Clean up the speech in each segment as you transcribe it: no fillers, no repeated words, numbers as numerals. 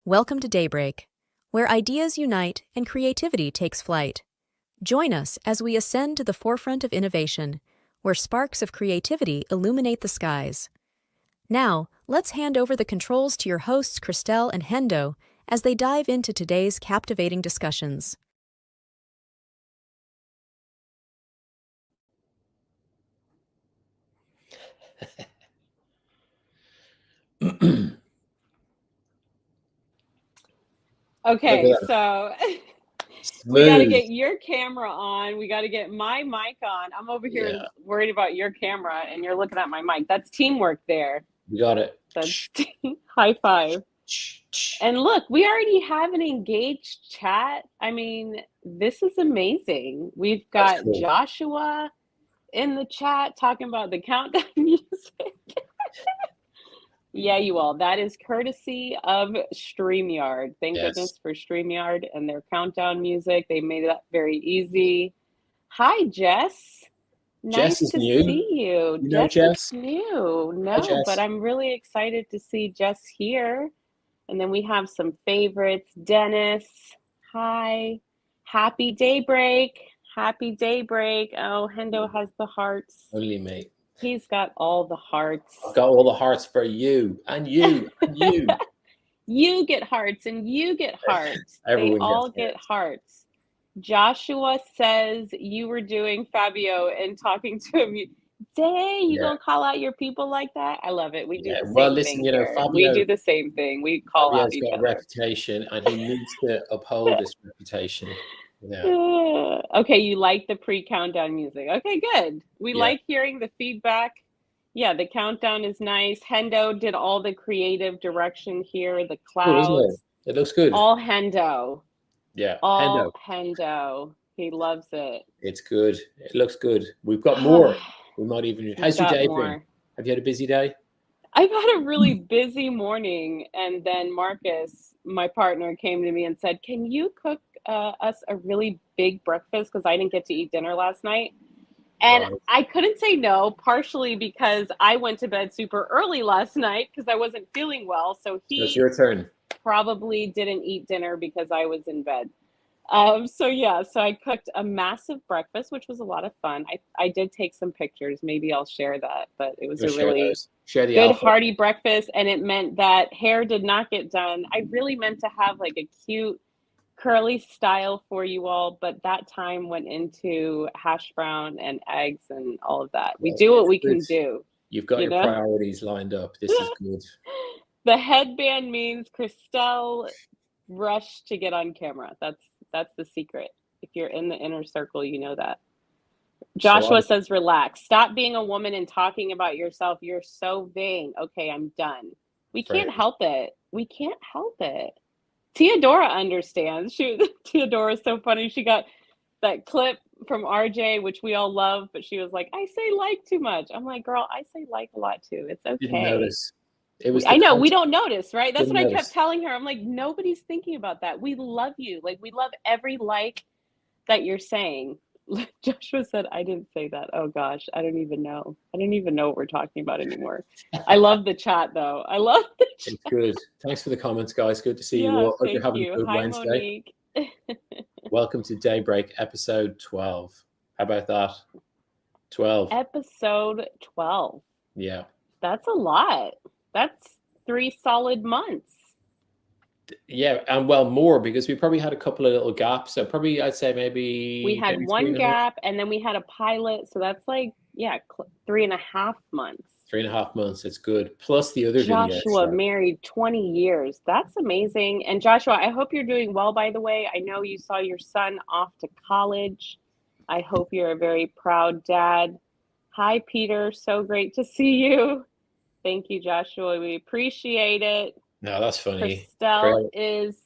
Welcome to Daybreak, where ideas unite and creativity takes flight. Join us as we ascend to the forefront of innovation, where sparks of creativity illuminate the skies. Now, let's hand over the controls to your hosts Christel and Hendo as they dive into today's captivating discussions. Okay, so we got to get your camera on. We got to get my mic on. I'm over here worried about your camera, and you're looking at my mic. That's teamwork there. We got it. That's high five. And look, we already have an engaged chat. I mean, this is amazing. We've got Joshua in the chat talking about the countdown music. Yeah, you all. That is courtesy of StreamYard. Thank goodness for StreamYard and their countdown music. They made that very easy. Hi, Jess. Nice to see you. You know Jess? Is new. No, but I'm really excited to see Jess here. And then we have some favorites. Dennis. Hi. Happy Daybreak. Happy Daybreak. Oh, Hendo has the hearts. Only me. He's got all the hearts. I've got all the hearts for you and you and you. You get hearts and you get hearts. They all get hearts. Joshua says you were doing Fabio and talking to him. Dang, you gonna call out your people like that? I love it. We do the same thing. You know, Fabio, we do the same thing. We call out each other. Fabio's got a reputation, and he needs to uphold this reputation. Yeah. Okay, you like the pre-countdown music. Okay, good. We like hearing the feedback. Yeah, the countdown is nice. Hendo did all the creative direction here. The clouds. Cool, isn't it? It looks good. All Hendo. Yeah, all Hendo. He loves it. It's good. It looks good. We've got more. We might even. How's your day been? Have you had a busy day? I've had a really busy morning, and then Marcus, my partner, came to me and said, "Can you cook us a really big breakfast? Because I didn't get to eat dinner last night." And I couldn't say no, partially because I went to bed super early last night because I wasn't feeling well. So it's your turn. Probably didn't eat dinner because I was in bed. So I cooked a massive breakfast, which was a lot of fun. I did take some pictures. Maybe I'll share that, but it was a really good hearty breakfast. And it meant that hair did not get done. I really meant to have like a cute curly style for you all, but that time went into hash brown and eggs and all of that. We do what we can do. You've got your priorities lined up. This is good. The headband means Christel rushed to get on camera. That's the secret. If you're in the inner circle, you know that. Joshua says, relax. Stop being a woman and talking about yourself. You're so vain. Okay, I'm done. We can't help it. We can't help it. Theodora understands. Theodora is so funny. She got that clip from RJ, which we all love, but she was like, I say like too much. I'm like, girl, I say like a lot too. It's okay. Didn't notice. It was I know, we don't notice, right? That's what I kept telling her. I'm like, nobody's thinking about that. We love you. Like, we love every like that you're saying. Joshua said, I didn't say that. Oh gosh, I don't even know. I don't even know what we're talking about anymore. I love the chat though. I love the chat. It's good. Thanks for the comments, guys. Good to see you all. Hope you're having a good Wednesday. Monique. Welcome to Daybreak, episode 12. How about that? 12. Episode 12. Yeah. That's a lot. That's 3 solid months. Yeah, and well, more, because we probably had a couple of little gaps. So probably I'd say maybe we had one gap, and then we had a pilot. So that's like 3.5 months. 3.5 months. It's good. Plus the other videos. Joshua married 20 years. That's amazing. And Joshua, I hope you're doing well, by the way. I know you saw your son off to college. I hope you're a very proud dad. Hi, Peter. So great to see you. Thank you, Joshua. We appreciate it. No, that's funny. Christel is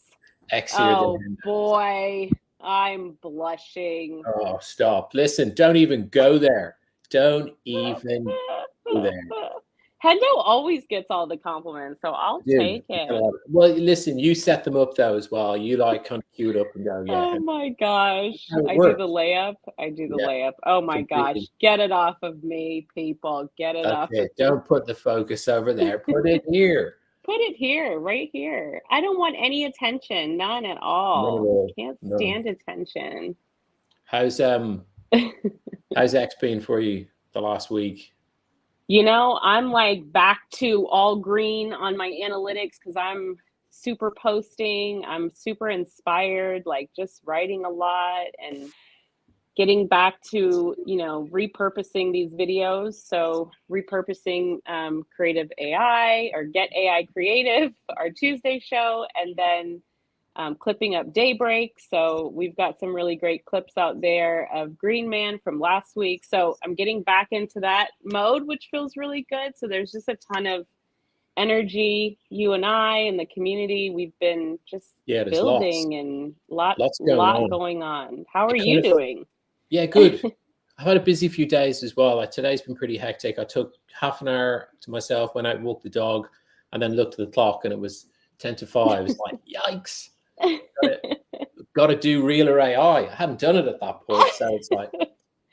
oh boy, I'm blushing. Oh, stop. Listen, don't even go there. Don't even go there. Hendo always gets all the compliments, so I'll take it. Well, listen, you set them up though as well. You like kind of queued up and go, yeah. Oh my gosh. I do the layup. Oh my gosh. Get it off of me, people. Get it off of me. Don't put the focus over there. Put it here. Put it here, right here. I don't want any attention, none at all. Can't stand attention. How's X been for you the last week? You know, I'm like back to all green on my analytics because I'm super posting. I'm super inspired, like just writing a lot and getting back to, you know, repurposing these videos. So repurposing Creative AI or Get AI Creative, our Tuesday show, and then clipping up Daybreak. So we've got some really great clips out there of Green Man from last week. So I'm getting back into that mode, which feels really good. So there's just a ton of energy, you and I and the community. We've been just building and lots going on. How are you doing? Yeah, good. I've had a busy few days as well. Like today's been pretty hectic. I took half an hour to myself, went out and walked the dog, and then looked at the clock and it was 10 to 5. I was like, yikes. Got to do Reeler AI. I hadn't done it at that point. So it's like,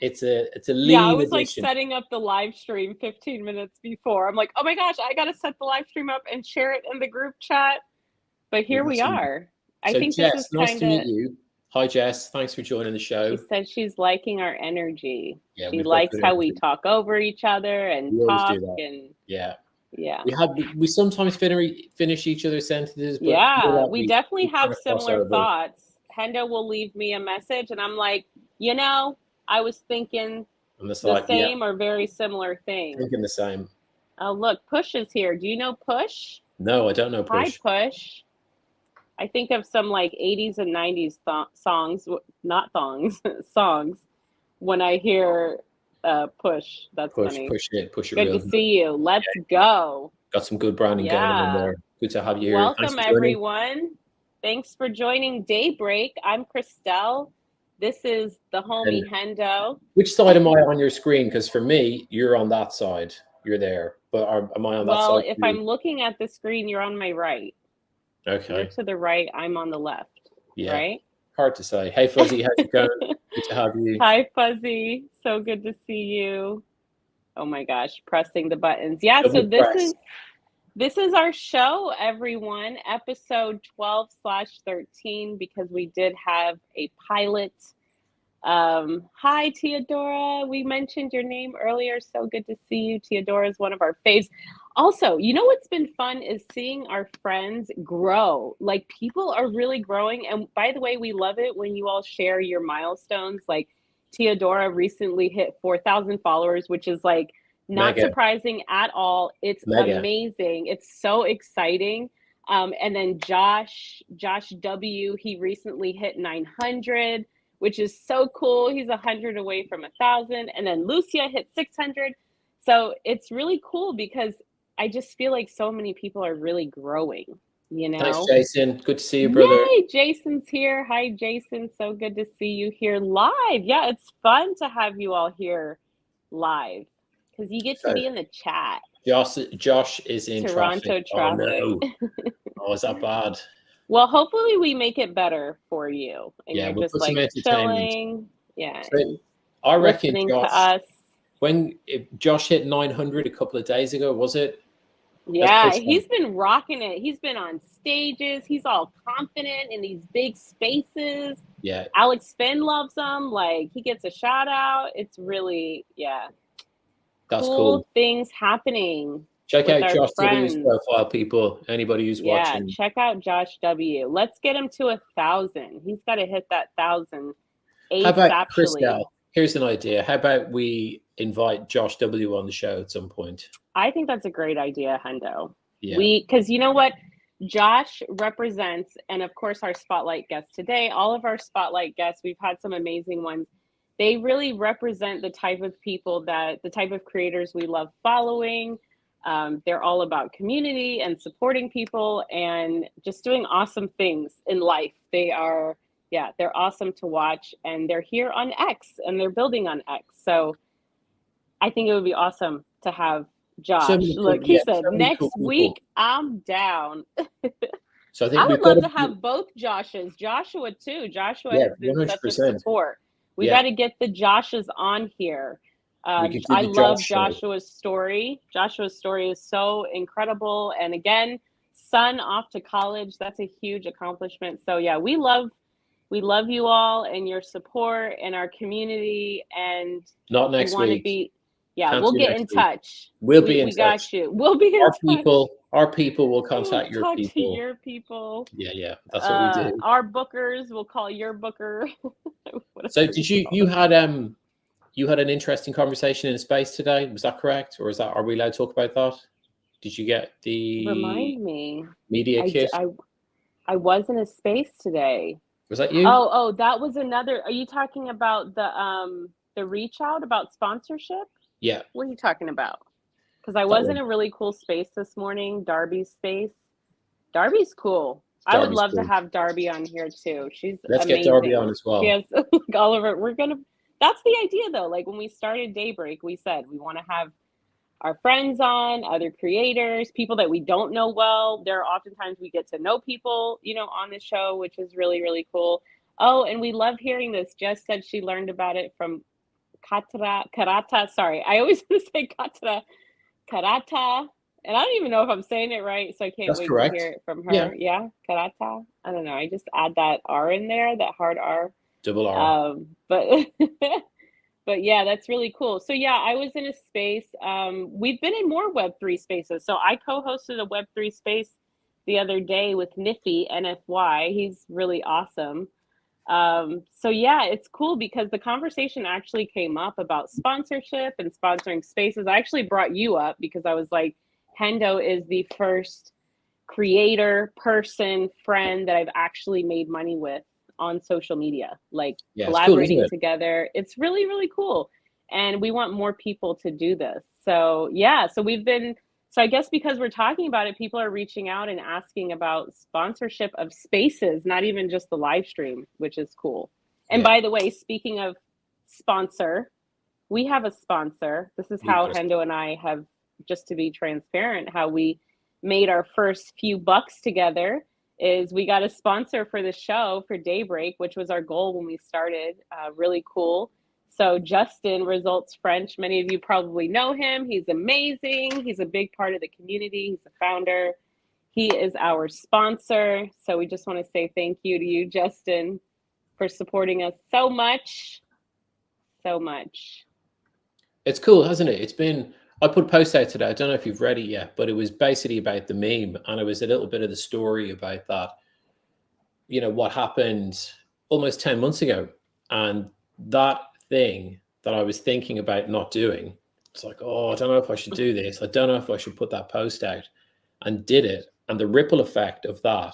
it's a lean I was edition. like setting up the live stream 15 minutes before. I'm like, oh my gosh, I got to set the live stream up and share it in the group chat. But here we are. I think Jess, this is nice to meet you. Hi, Jess. Thanks for joining the show. She said she's liking our energy. Yeah, she likes how we talk over each other and talk. And yeah. We sometimes finish each other's sentences. But we definitely have similar thoughts. Hendo will leave me a message, and I'm like, you know, I was thinking the same or very similar thing. Thinking the same. Oh, look, Push is here. Do you know Push? No, I don't know Push. Hi, Push. I think of some like 80s and 90s songs, not thongs, songs, when I hear Push. That's funny. Push it. Good to see you. Let's go. Got some good branding going on there. Good to have you here. Welcome, everyone. Thanks for joining Daybreak. I'm Christel. This is the homie Hendo. Which side am I on your screen? Because for me, you're on that side. You're there. But am I on that side? Well, if I'm looking at the screen, you're on my right. Okay. You're to the right. I'm on the left. Yeah. Right? Hard to say. Hey, Fuzzy. How's it going? Good to have you. Hi, Fuzzy. So good to see you. Oh my gosh, pressing the buttons. Yeah, so this is our show, everyone. Episode 12/13, because we did have a pilot. Hi, Theodora. We mentioned your name earlier. So good to see you. Theodora is one of our faves. Also, you know what's been fun is seeing our friends grow. Like, people are really growing. And by the way, we love it when you all share your milestones. Like, Theodora recently hit 4,000 followers, which is like not surprising at all. It's amazing. It's so exciting. And then Josh W, he recently hit 900. which is so cool. He's 100 away from 1,000. And then Lucia hit 600. So it's really cool because I just feel like so many people are really growing, you know? Thanks, Jason. Good to see you, brother. Yay, Jason's here. Hi, Jason. So good to see you here live. Yeah, it's fun to have you all here live because you get to be in the chat. Josh is in Toronto traffic. Oh, no. Oh, is that bad? Well, hopefully we make it better for you. And yeah, you're we'll just put like some entertainment. chilling. Yeah. So, I reckon listening Josh, to us. When Josh hit 900 a couple of days ago, was it? Yeah, he's been rocking it. He's been on stages. He's all confident in these big spaces. Yeah. Alex Finn loves him. Like, he gets a shout out. It's really, That's cool. Things happening. Check out Josh W's profile, people. Anybody who's watching. Yeah, check out Josh W. Let's get him to 1,000. He's got to hit that 1,000 ASAP. How about Christel? Here's an idea. How about we invite Josh W on the show at some point? I think that's a great idea, Hendo. Yeah. Because you know what? Josh represents, and of course our spotlight guests today, all of our spotlight guests, we've had some amazing ones. They really represent the type of people the type of creators we love following. They're all about community and supporting people and just doing awesome things in life. They're awesome to watch, and they're here on X and they're building on X. So I think it would be awesome to have Josh. Look, he said next week I'm down. So I think I would love to have both Joshes. Joshua too. Joshua has been 100%. such a support. We got to get the Joshes on here. I love Joshua's story. Joshua's story is so incredible. And again, son off to college. That's a huge accomplishment. So yeah, we love you all and your support and our community. And not next week. We'll get in touch. We'll be in touch. We got you. We'll be in touch. Our people will contact your people. Talk to your people. Yeah. That's what we do. Our bookers will call your booker. So did you had an interesting conversation in space today? Was that correct? Or are we allowed to talk about that? Did you get the Remind me media kit? I was in a space today. Was that you? Oh, that was another. Are you talking about the reach out about sponsorship? Yeah. What are you talking about? Because I was in a really cool space this morning, Darby's space. Darby's cool. I would love to have Darby on here too. She's Let's amazing. get Darby on as well. Yes, all of it. That's the idea though. Like when we started Daybreak, we said we want to have our friends on, other creators, people that we don't know well. There are oftentimes we get to know people, on the show, which is really, really cool. Oh, and we love hearing this. Jess said she learned about it from Karata. Sorry, I always want to say Karata. And I don't even know if I'm saying it right, so I can't wait to hear it from her. Yeah, Karata. I don't know. I just add that R in there, that hard R. Double R. But yeah, that's really cool. So yeah, I was in a space. We've been in more Web3 spaces. So I co-hosted a Web3 space the other day with Niffy, NFY. He's really awesome. So yeah, it's cool because the conversation actually came up about sponsorship and sponsoring spaces. I actually brought you up because I was like, Hendo is the first creator, friend that I've actually made money with on social media, collaborating together. It's really, really cool. And we want more people to do this. So yeah, so I guess because we're talking about it, people are reaching out and asking about sponsorship of spaces, not even just the live stream, which is cool. And by the way, speaking of sponsor, we have a sponsor. This is how Hendo and I have, just to be transparent, how we made our first few bucks together is we got a sponsor for the show for Daybreak, which was our goal when we started. Really cool. So Justin, Results French, many of you probably know him. He's amazing. He's a big part of the community. He's the founder. He is our sponsor. So we just want to say thank you to you, Justin, for supporting us so much. So much. It's cool, hasn't it? I put a post out today. I don't know if you've read it yet, but it was basically about the meme. And it was a little bit of the story about that, what happened almost 10 months ago. And that thing that I was thinking about not doing, it's like, oh, I don't know if I should do this. I don't know if I should put that post out, and did it. And the ripple effect of that,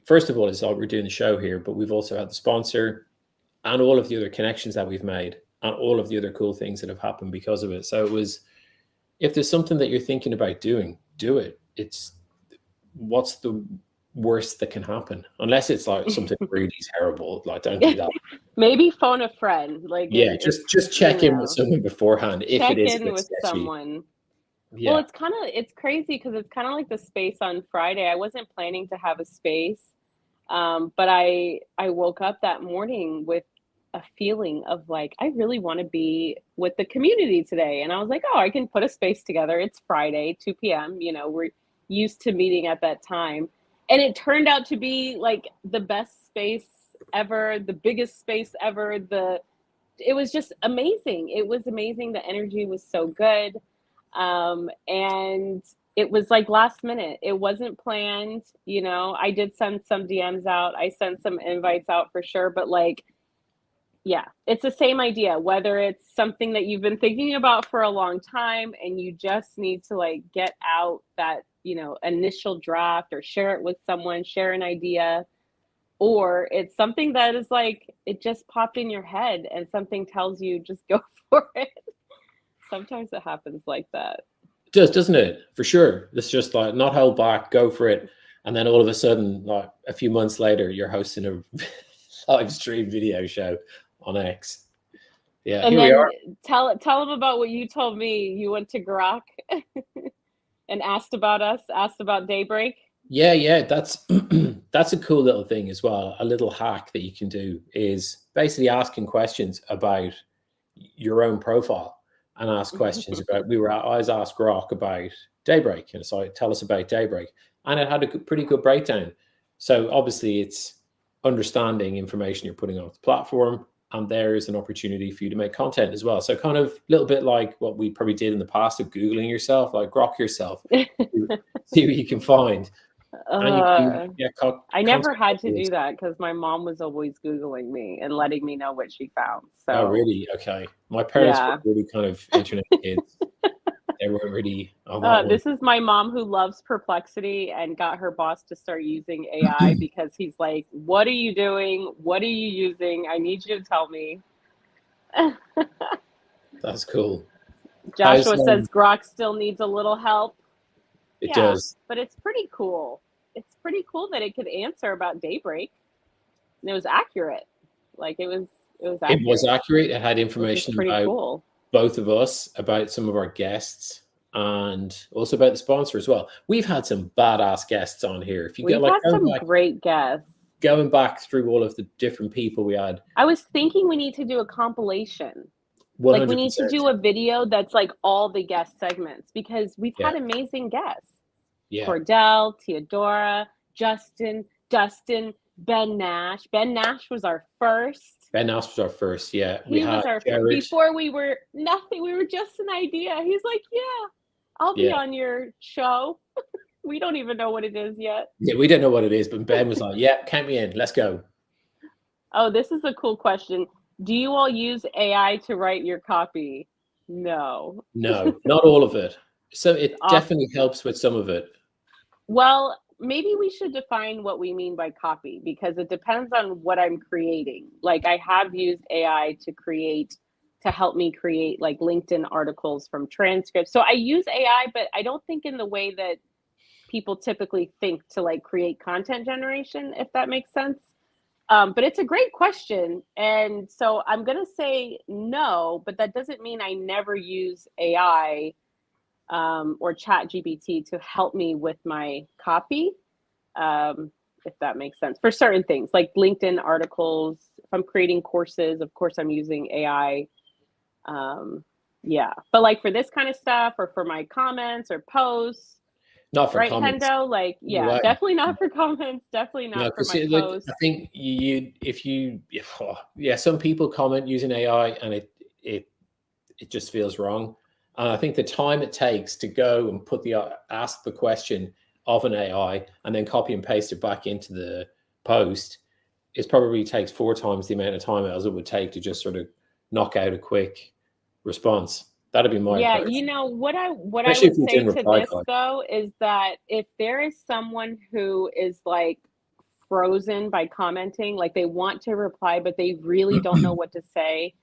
first of all, is we're doing the show here, but we've also had the sponsor. and all of the other connections that we've made and all of the other cool things that have happened because of it. So it was, if there's something that you're thinking about doing, do it. It's, what's the worst that can happen? Unless it's like something really terrible, like don't do that. Maybe phone a friend. Like, Yeah, just check in with know, someone beforehand if it check is a in bit with sketchy. someone. Yeah. Well, it's crazy because it's kind of like the space on Friday. I wasn't planning to have a space, but I woke up that morning with a feeling of like, I really want to be with the community today. And I was like, oh, I can put a space together. It's Friday, 2 p.m. You know, we're used to meeting at that time. And it turned out to be like the best space ever, the biggest space ever. It was just amazing. It was amazing. The energy was so good. And it was like last minute. It wasn't planned. You know, I did send some DMs out. I sent some invites out for sure. But like, yeah, it's the same idea, whether it's something that you've been thinking about for a long time and you just need to like get out that, you know, initial draft or share it with someone, share an idea, or it's something that is like, it just popped in your head and something tells you just go for it. Sometimes it happens like that. It does, doesn't it? For sure. It's just like, not hold back, go for it. And then all of a sudden, like a few months later, you're hosting a live stream video show on X. Yeah, And here we then are. tell them about what you told me. You went to Grok and asked about us, asked about Daybreak. Yeah, that's that's a cool little thing as well. A little hack that you can do is basically asking questions about your own profile and ask questions about. I was asked Grok about Daybreak, and so tell us about Daybreak, and it had a pretty good breakdown. So obviously, it's understanding information you're putting on the platform, and there is an opportunity for you to make content as well. So kind of a little bit like what we probably did in the past of Googling yourself, like Grok yourself, see what you can find. And you can, yeah, I never contact had to ideas. do that because my mom was always Googling me and letting me know what she found. Oh, So, really? Okay. My parents were yeah. really kind of internet kids. They weren't really on that one. This is my mom who loves Perplexity and got her boss to start using AI because he's like, what are you doing? What are you using? I need you to tell me. That's cool. Joshua says Grok still needs a little help. It Yeah, does. but it's pretty cool. It's pretty cool that it could answer about Daybreak. And it was accurate. Like it was accurate. It was accurate. It had Which is information pretty about cool. both of us, about some of our guests, and also about the sponsor as well. We've had some badass guests on here. If you We've get like had some great guests. going back through all of the different people we had. I was thinking we need to do a compilation. 100%. Like we need to do a video that's like all the guest segments because we've had amazing guests. Yeah. Cordell, Theodora, Justin, Dustin, Ben Nash. Ben Nash was our first. Ben Nash was our first, yeah. He was our first. Before we were nothing. We were just an idea. He's like, yeah, I'll be on your show. We don't even know what it is yet. Yeah, we don't know what it is, but Ben was like, yeah, count me in. Let's go. Oh, this is a cool question. Do you all use AI to write your copy? No. No, not all of it. So it definitely helps with some of it. Well, maybe we should define what we mean by copy because it depends on what I'm creating. Like I have used AI to help me create like LinkedIn articles from transcripts. So I use AI, but I don't think in the way that people typically think to like create content generation, if that makes sense. But it's a great question. And so I'm going to say no, but that doesn't mean I never use AI or ChatGPT to help me with my copy, if that makes sense. For certain things like LinkedIn articles, if I'm creating courses, of course I'm using AI. Yeah, but like for this kind of stuff or for my comments or posts, not for right, comments. Hendo? Like, yeah, definitely not for comments. Definitely not for my posts. I think some people comment using AI and it just feels wrong. And I think the time it takes to go and ask the question of an AI and then copy and paste it back into the post probably takes 4 times the amount of time as it would take to just sort of knock out a quick response. That'd be my approach. You know what I would say to this though is that if there is someone who is like frozen by commenting. Like they want to reply, but they really don't know what to say.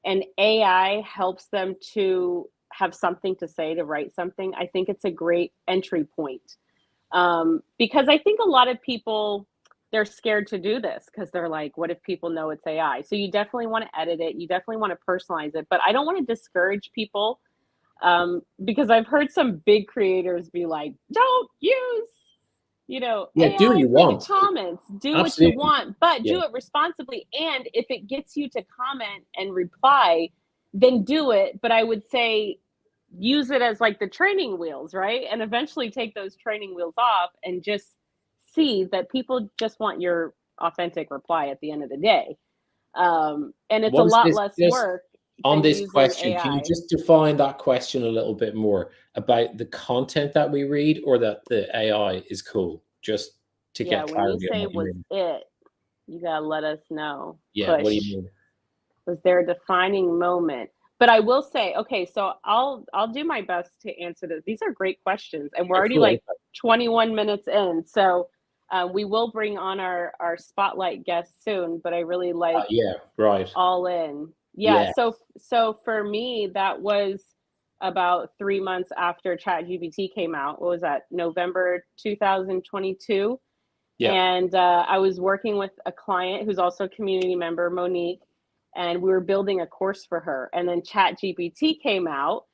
And AI helps them to have something to say, to write something. I think it's a great entry point. Because I think a lot of people, they're scared to do this because they're like, what if people know it's AI? So you definitely want to edit it. You definitely want to personalize it. But I don't want to discourage people, because I've heard some big creators be like, don't use, Yeah, do what AI you for the want. comments. Do what Absolutely. you want, but Yeah. do it responsibly. And if it gets you to comment and reply, then do it. But I would say use it as like the training wheels, right? And eventually take those training wheels off and just see that people just want your authentic reply at the end of the day. And it's a What is lot this? less Just work on than this using question, can you AI. just define that question a little bit more about the content that we read, or that the AI is cool? Just to Yeah, get when you clarity on say what you was mean. it, you gotta let us know. Yeah, what do you Push. mean? Was there a defining moment? But I will say, okay, so I'll do my best to answer this. These are great questions, and we're Oh, already cool. like 21 minutes in. So we will bring on our spotlight guest soon. But I really like Yeah, right. All In. Yeah. Yeah, So for me, that was about 3 months after ChatGPT came out. What was that? November 2022. yeah, And I was working with a client who's also a community member, Monique, and we were building a course for her. And then ChatGPT came out,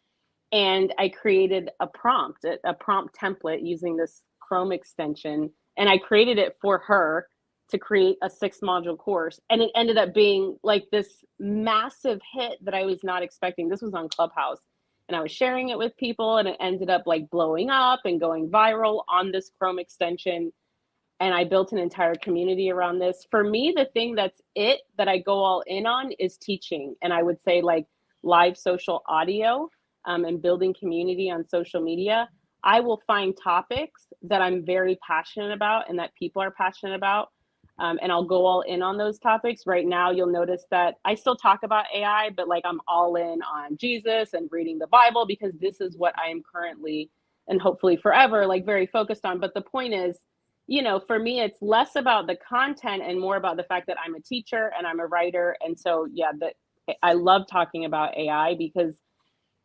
and I created a prompt template using this Chrome extension, and I created it for her to create a 6 module course. And it ended up being like this massive hit that I was not expecting. This was on Clubhouse, and I was sharing it with people, and it ended up like blowing up and going viral on this Chrome extension. And I built an entire community around this. For me, the thing that I go all in on is teaching. And I would say like live social audio, and building community on social media. I will find topics that I'm very passionate about and that people are passionate about. And I'll go all in on those topics. Right now, you'll notice that I still talk about AI, but like I'm all in on Jesus and reading the Bible, because this is what I am currently and hopefully forever like very focused on. But the point is, for me, it's less about the content and more about the fact that I'm a teacher and I'm a writer. And so, yeah, I love talking about AI because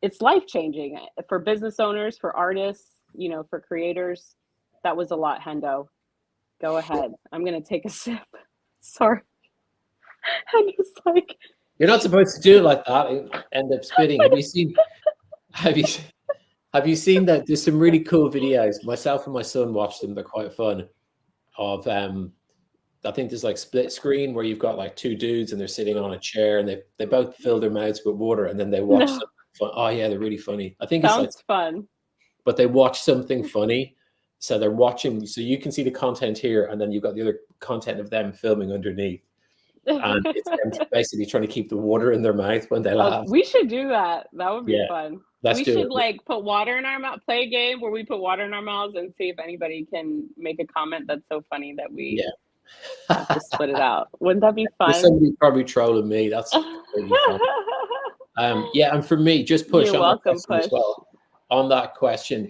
it's life changing for business owners, for artists, for creators. That was a lot, Hendo. Go ahead. I'm going to take a sip. Sorry. Hendo's like, you're not supposed to do it like that and end up spitting. Have you have you seen that? There's some really cool videos. Myself and my son watched them. They're quite fun. Of I think there's like split screen where you've got like two dudes and they're sitting on a chair and they both fill their mouths with water and then they watch no, something fun. Oh yeah, they're really funny. I think it's like, sounds fun. but they watch something funny. So they're watching, so you can see the content here, and then you've got the other content of them filming underneath. And it's them basically trying to keep the water in their mouth when they laugh. We should do that. That would be Yeah, fun. let's We do should it. like put water in our mouth, play a game where we put water in our mouths and see if anybody can make a comment that's so funny that we Yeah. have to spit it out. Wouldn't that be There's fun? somebody probably trolling me. That's really fun. Yeah, and for me, just push You're on that welcome, question as Push. well. On that question,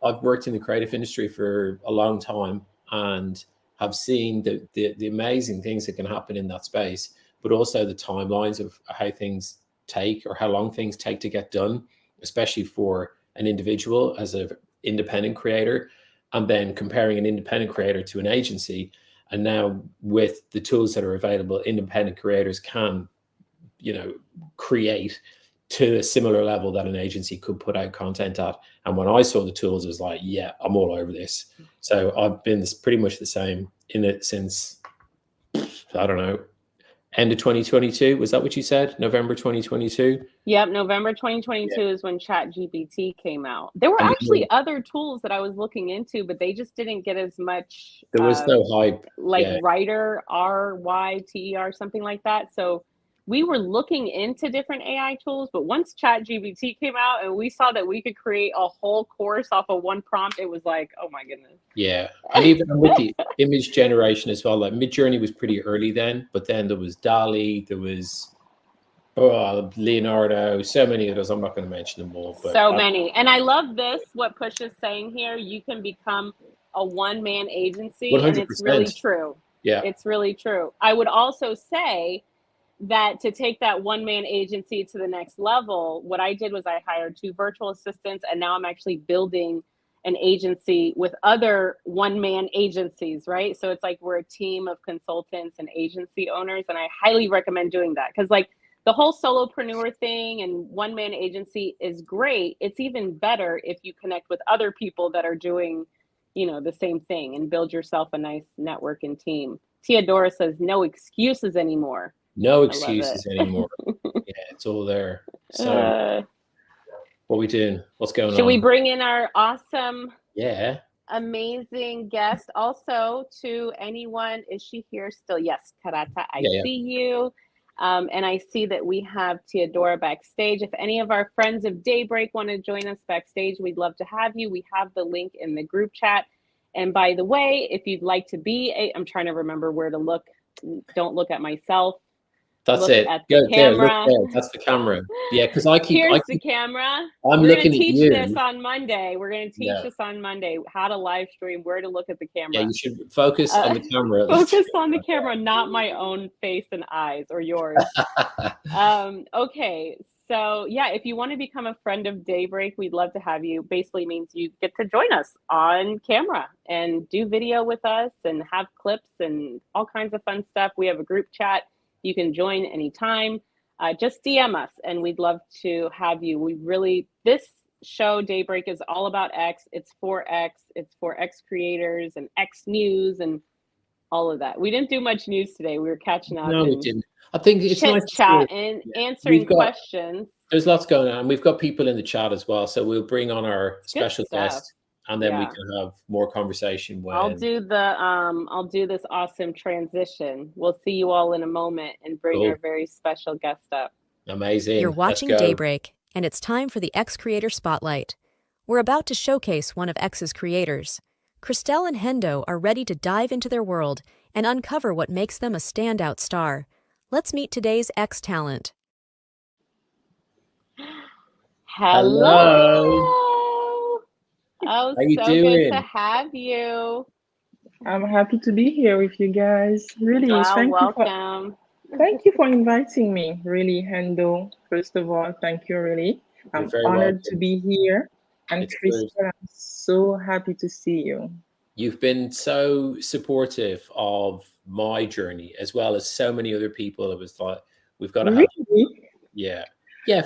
I've worked in the creative industry for a long time and have seen the amazing things that can happen in that space, but also the timelines of how things take, or how long things take to get done, especially for an individual as an independent creator, and then comparing an independent creator to an agency. And now with the tools that are available, independent creators can, create to a similar level that an agency could put out content at. And when I saw the tools, it was like, yeah, I'm all over this. So I've been pretty much the same in it since, I don't know, end of 2022. Was that what you said? November 2022? Yep, November 2022 Yeah. is when ChatGPT came out. There were And actually other tools that I was looking into, but they just didn't get as much there was no hype. like Yeah. Writer, RYTER, something like that. So we were looking into different AI tools, but once ChatGPT came out and we saw that we could create a whole course off of one prompt, it was like, oh my goodness. Yeah. And even with the image generation as well, like Midjourney was pretty early then, but then there was DALL-E, there was Leonardo, so many of those. I'm not going to mention them all, but so many. And I love this, what Push is saying here. You can become a one-man agency, and it's really 100%. true. Yeah. It's really true. I would also say that to take that one-man agency to the next level, what I did was I hired 2 virtual assistants, and now I'm actually building an agency with other one-man agencies, right? So it's like we're a team of consultants and agency owners, and I highly recommend doing that, because like the whole solopreneur thing and one-man agency is great. It's even better if you connect with other people that are doing, you know, the same thing, and build yourself a nice network and team. Teodora says no excuses anymore. No I love excuses it. anymore. Yeah, it's all there. So Uh, what we doing? What's going should we on? bring in our awesome, Yeah. amazing guest also to anyone? Is she here still? Yes, Karata, I Yeah. see you. And I see that we have Teodora backstage. If any of our friends of Daybreak want to join us backstage, we'd love to have you. We have the link in the group chat. And by the way, if you'd like to be I'm trying to remember where to look. Don't look at myself. That's Look it. at the Go there. Look camera. there. That's the camera. Yeah, because Here's the camera. I'm We're going looking to at teach you. this on Monday. We're going to teach Yeah. this on Monday, how to live stream, where to look at the Yeah, camera. you should focus on the camera. Focus on the camera, not my own face and eyes or yours. Okay, so yeah, if you want to become a friend of Daybreak, we'd love to have you. Basically means you get to join us on camera and do video with us and have clips and all kinds of fun stuff. We have a group chat. You can join anytime. Just DM us and we'd love to have you. This show, Daybreak, is all about X. It's for X. It's for X creators and X news and all of that. We didn't do much news today. We were catching up. No, we didn't. I think it's nice chat and answering questions. There's lots going on. We've got people in the chat as well, so we'll bring on our special guest, and then we can have more conversation. When I'll do this awesome transition. We'll see you all in a moment and bring our very special guest up. Amazing. You're watching Daybreak, and it's time for the X Creator Spotlight. We're about to showcase one of X's creators. Christel and Hendo are ready to dive into their world and uncover what makes them a standout star. Let's meet today's X talent. Hello. Oh, how you so doing? good to have you. I'm happy to be here with you guys. Really, welcome. Thank you for inviting me. Really, Hendo. First of all, thank you. Really, I'm honored to be here. And Christel, I'm so happy to see you. You've been so supportive of my journey, as well as so many other people. It was like, we've got to have you. Yeah,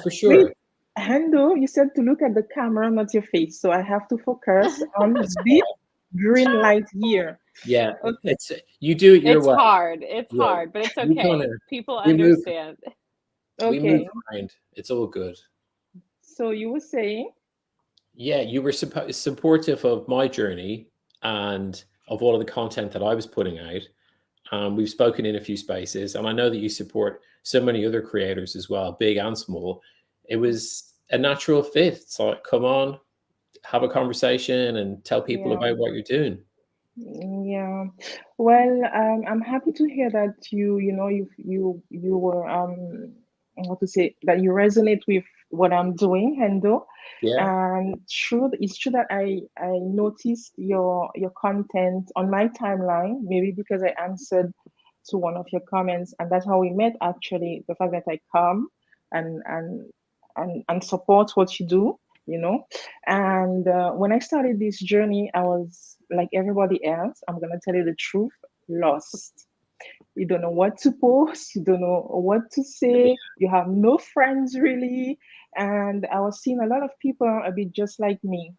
for sure. Wait, Hendo, you said to look at the camera, not your face. So I have to focus on this green light here. Yeah, okay. You do it your way. It's hard, but it's okay. People understand. We move around. It's all good. So you were saying? Yeah, you were supportive of my journey and of all of the content that I was putting out. We've spoken in a few spaces, and I know that you support so many other creators as well, big and small. It was a natural fit. It's like, come on, have a conversation and tell people about what you're doing. Yeah, well, I'm happy to hear that you were what to say, that you resonate with what I'm doing, Hendo. And it's true that I noticed your content on my timeline, maybe because I answered to one of your comments, and that's how we met actually. The fact that I come and support what you do, And when I started this journey, I was like everybody else. I'm gonna tell you the truth, lost. You don't know what to post, you don't know what to say, you have no friends really. And I was seeing a lot of people a bit just like me.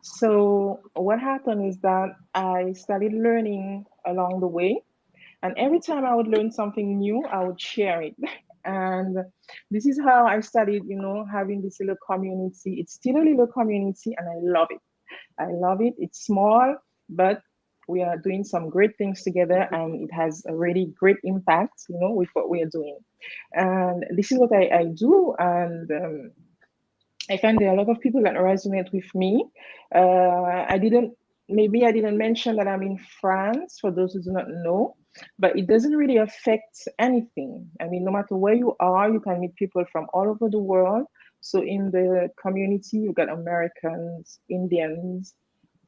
So what happened is that I started learning along the way. And every time I would learn something new, I would share it. And this is how I started, having this little community. It's still a little community and I love it. I love it. It's small, but we are doing some great things together and it has a really great impact, with what we are doing. And this is what I do. And I find there are a lot of people that resonate with me. I didn't mention that I'm in France, for those who do not know, but it doesn't really affect anything. I mean, no matter where you are, you can meet people from all over the world. So in the community, you've got Americans, Indians,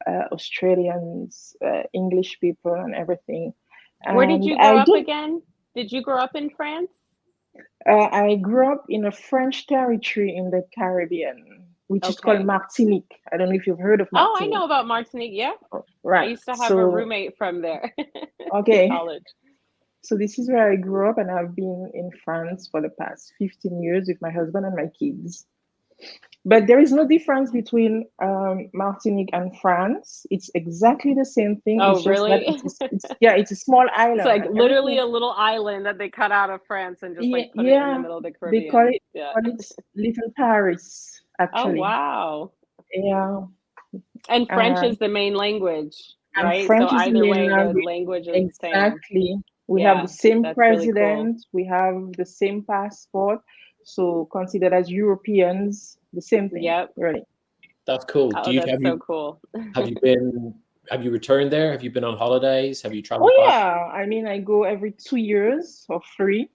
Australians, English people, and everything. Where did And you grow up again? Did you grow up in France? I grew up in a French territory in the Caribbean, which is called Okay. Martinique. I don't know if you've heard of Oh, I Martinique. know about Martinique. Yeah. I Right. used to have a So, roommate from there in okay. college. So this is where I grew up, and I've been in France for the past 15 years with my husband and my kids. But there is no difference between Martinique and France. It's exactly the same thing. Oh, It's just that really? it's a small island, It's like and literally everything. a little island that they cut out of France and just Yeah, like put it in the yeah. middle of the They call Caribbean. it Yeah. Little Paris, Oh, actually. wow. Yeah. And French And is the main language, and right? So French is the either main way, the language. language is the same. Exactly. We have Yeah, the same that's really cool. president. We have the same passport. So considered as Europeans, the same thing, Yep. really. That's cool. Oh, that's so cool. Have you returned there? Have you been on holidays? Have you traveled Oh back? yeah. I mean, I go every 2 years or 3.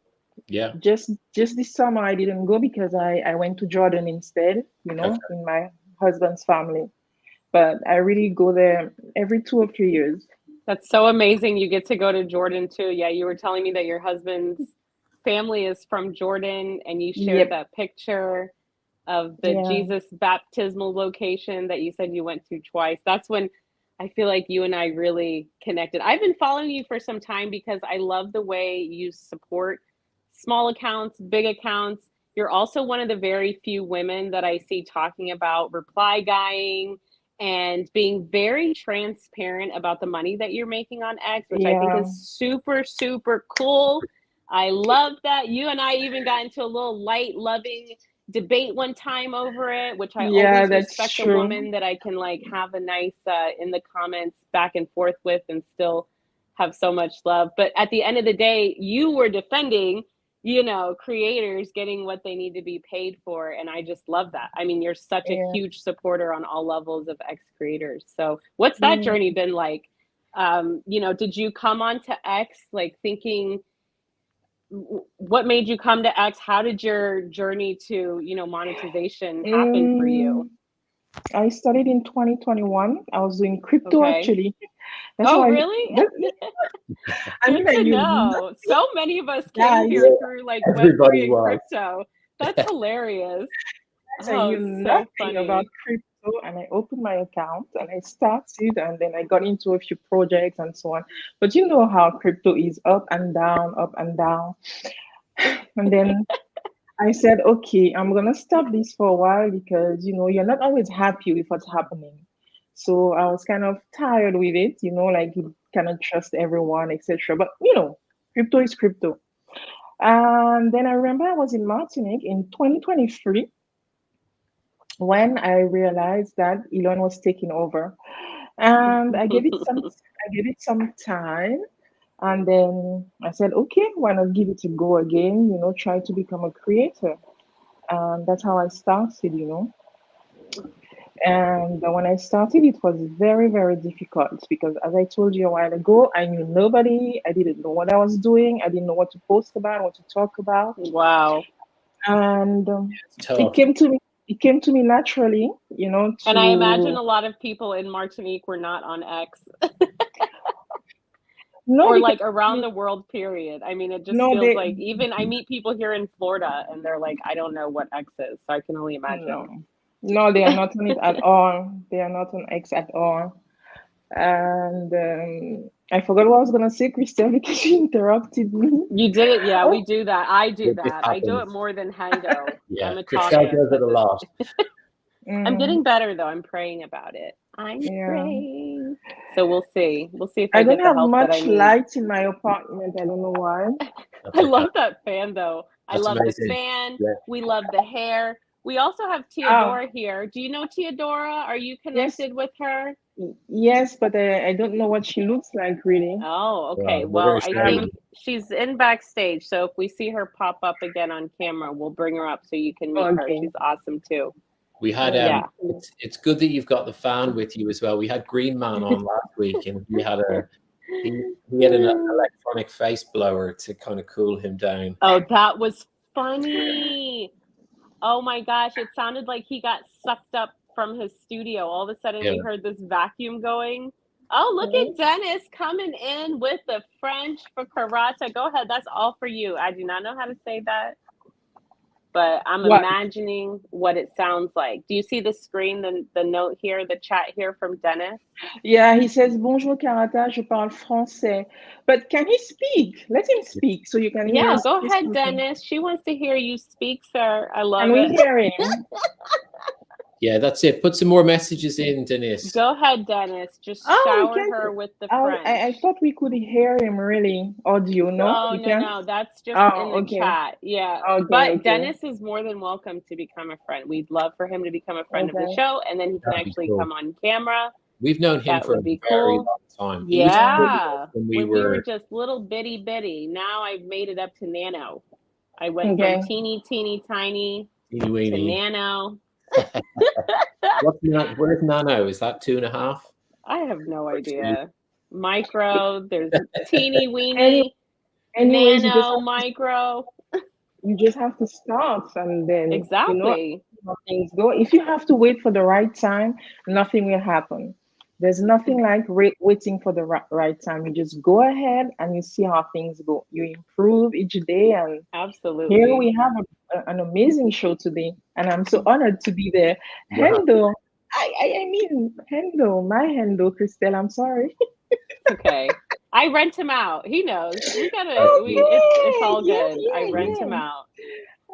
Yeah. Just this summer I didn't go because I went to Jordan instead, Okay. in my husband's family. But I really go there every 2 or 3 years. That's so amazing. You get to go to Jordan too. Yeah, you were telling me that your husband's family is from Jordan and you shared Yep. that picture of the Yeah. Jesus baptismal location that you said you went to twice. That's when I feel like you and I really connected. I've been following you for some time because I love the way you support small accounts, big accounts. You're also one of the very few women that I see talking about reply guying and being very transparent about the money that you're making on X, which I think Yeah. is super, super cool. I love that. You and I even got into a little light, loving debate one time over it, which I Yeah, always that's respect a true. woman that I can like have a nice in the comments back and forth with and still have so much love. But at the end of the day, you were defending, creators getting what they need to be paid for. And I just love that. I mean, you're such a Yeah. huge supporter on all levels of X creators. So what's that journey been like? Did you come onto X like thinking, what made you come to X? How did your journey to, monetization happen for you? I started in 2021. I was doing crypto Okay. actually. That's Oh, how really? I Good mean, I to knew know. So many of us guys. came here through like Everybody Web3 and was. crypto. That's hilarious. I knew Oh, so nothing funny. about crypto, and I opened my account and I started, and then I got into a few projects and so on. But you know how crypto is up and down, up and down. And then I said, okay, I'm gonna stop this for a while because you're not always happy with what's happening. So I was kind of tired with it, like you cannot trust everyone, etc. But crypto is crypto. And then I remember I was in Martinique in 2023 when I realized that Elon was taking over. And I gave it some time. And then I said, okay, why not give it a go again, try to become a creator. And that's how I started. And when I started, it was very, very difficult because, as I told you a while ago, I knew nobody. I didn't know what I was doing. I didn't know what to post about, what to talk about. Wow. And It's it tough. came to me. It came to me naturally, And I imagine to a lot of people in Martinique were not on X no, or because like around the world, period. I mean, it just no, feels like even I meet people here in Florida and they're like, I don't know what X is. So I can only imagine. no, they are not on it at all. They are not on X at all. And I forgot what I was gonna say, Christel, because she interrupted me. You did it. Yeah, Oh, we do that. I do It that. I do it happens. more than Hendo. Yeah. I'm a Christel talker. does it a lot. I'm getting better though. I'm praying about it. I'm yeah. praying. So we'll see. We'll see if I I don't get the have help that I much need. light in my apartment. I don't know why. That's I okay. love that fan though. I That's love amazing. the fan. Yeah. We love the hair. We also have Teodora here. Do you know Teodora? Are you connected with her? Yes, but I don't know what she looks like really. Oh, okay. We're Well, gonna I show think you. she's in backstage. So if we see her pop up again on camera, we'll bring her up so you can meet her. Okay. She's awesome too. We had Yeah. it's good that you've got the fan with you as well. We had Green Man on last week, and he had an electronic face blower to kind of cool him down. Oh, that was funny. Oh my gosh, it sounded like he got sucked up from his studio. All of a sudden, Yeah. we heard this vacuum going. Oh, look at Dennis coming in with the French for Karata. Go ahead. That's all for you. I do not know how to say that, but I'm imagining what it sounds like. Do you see the screen, the note here, the chat here from Dennis? Yeah, he says, Bonjour Karata, je parle français. But can he speak? Let him speak so you can hear Yeah, us. go ahead, Dennis. She wants to hear you speak, sir. I love Can we it. hear him? Yeah, that's it. Put some more messages in, Denise. Go ahead, Dennis. Just shower her with the French. I thought we could hear him really audio, no? Oh, no. That's just in the chat. Yeah. Okay, but Dennis is more than welcome to become a friend. We'd love for him to become a friend of the show, and then he can actually come on camera. We've known him for a very long time. Yeah. When we were just little bitty. Now I've made it up to nano. I went from teeny, tiny to nano. Where's nano? Is that 2.5? I have no idea. Micro, there's teeny weeny, nano, micro. You just have to start, and then exactly how things go. If you have to wait for the right time, nothing will happen. There's nothing like waiting for the right time. You just go ahead and you see how things go. You improve each day, and absolutely. Here we have an amazing show today, and I'm so honored to be there. Hendo, I mean Hendo, my Hendo, Christel. I'm sorry. Okay, I rent him out. He knows. It's all good. I rent him out.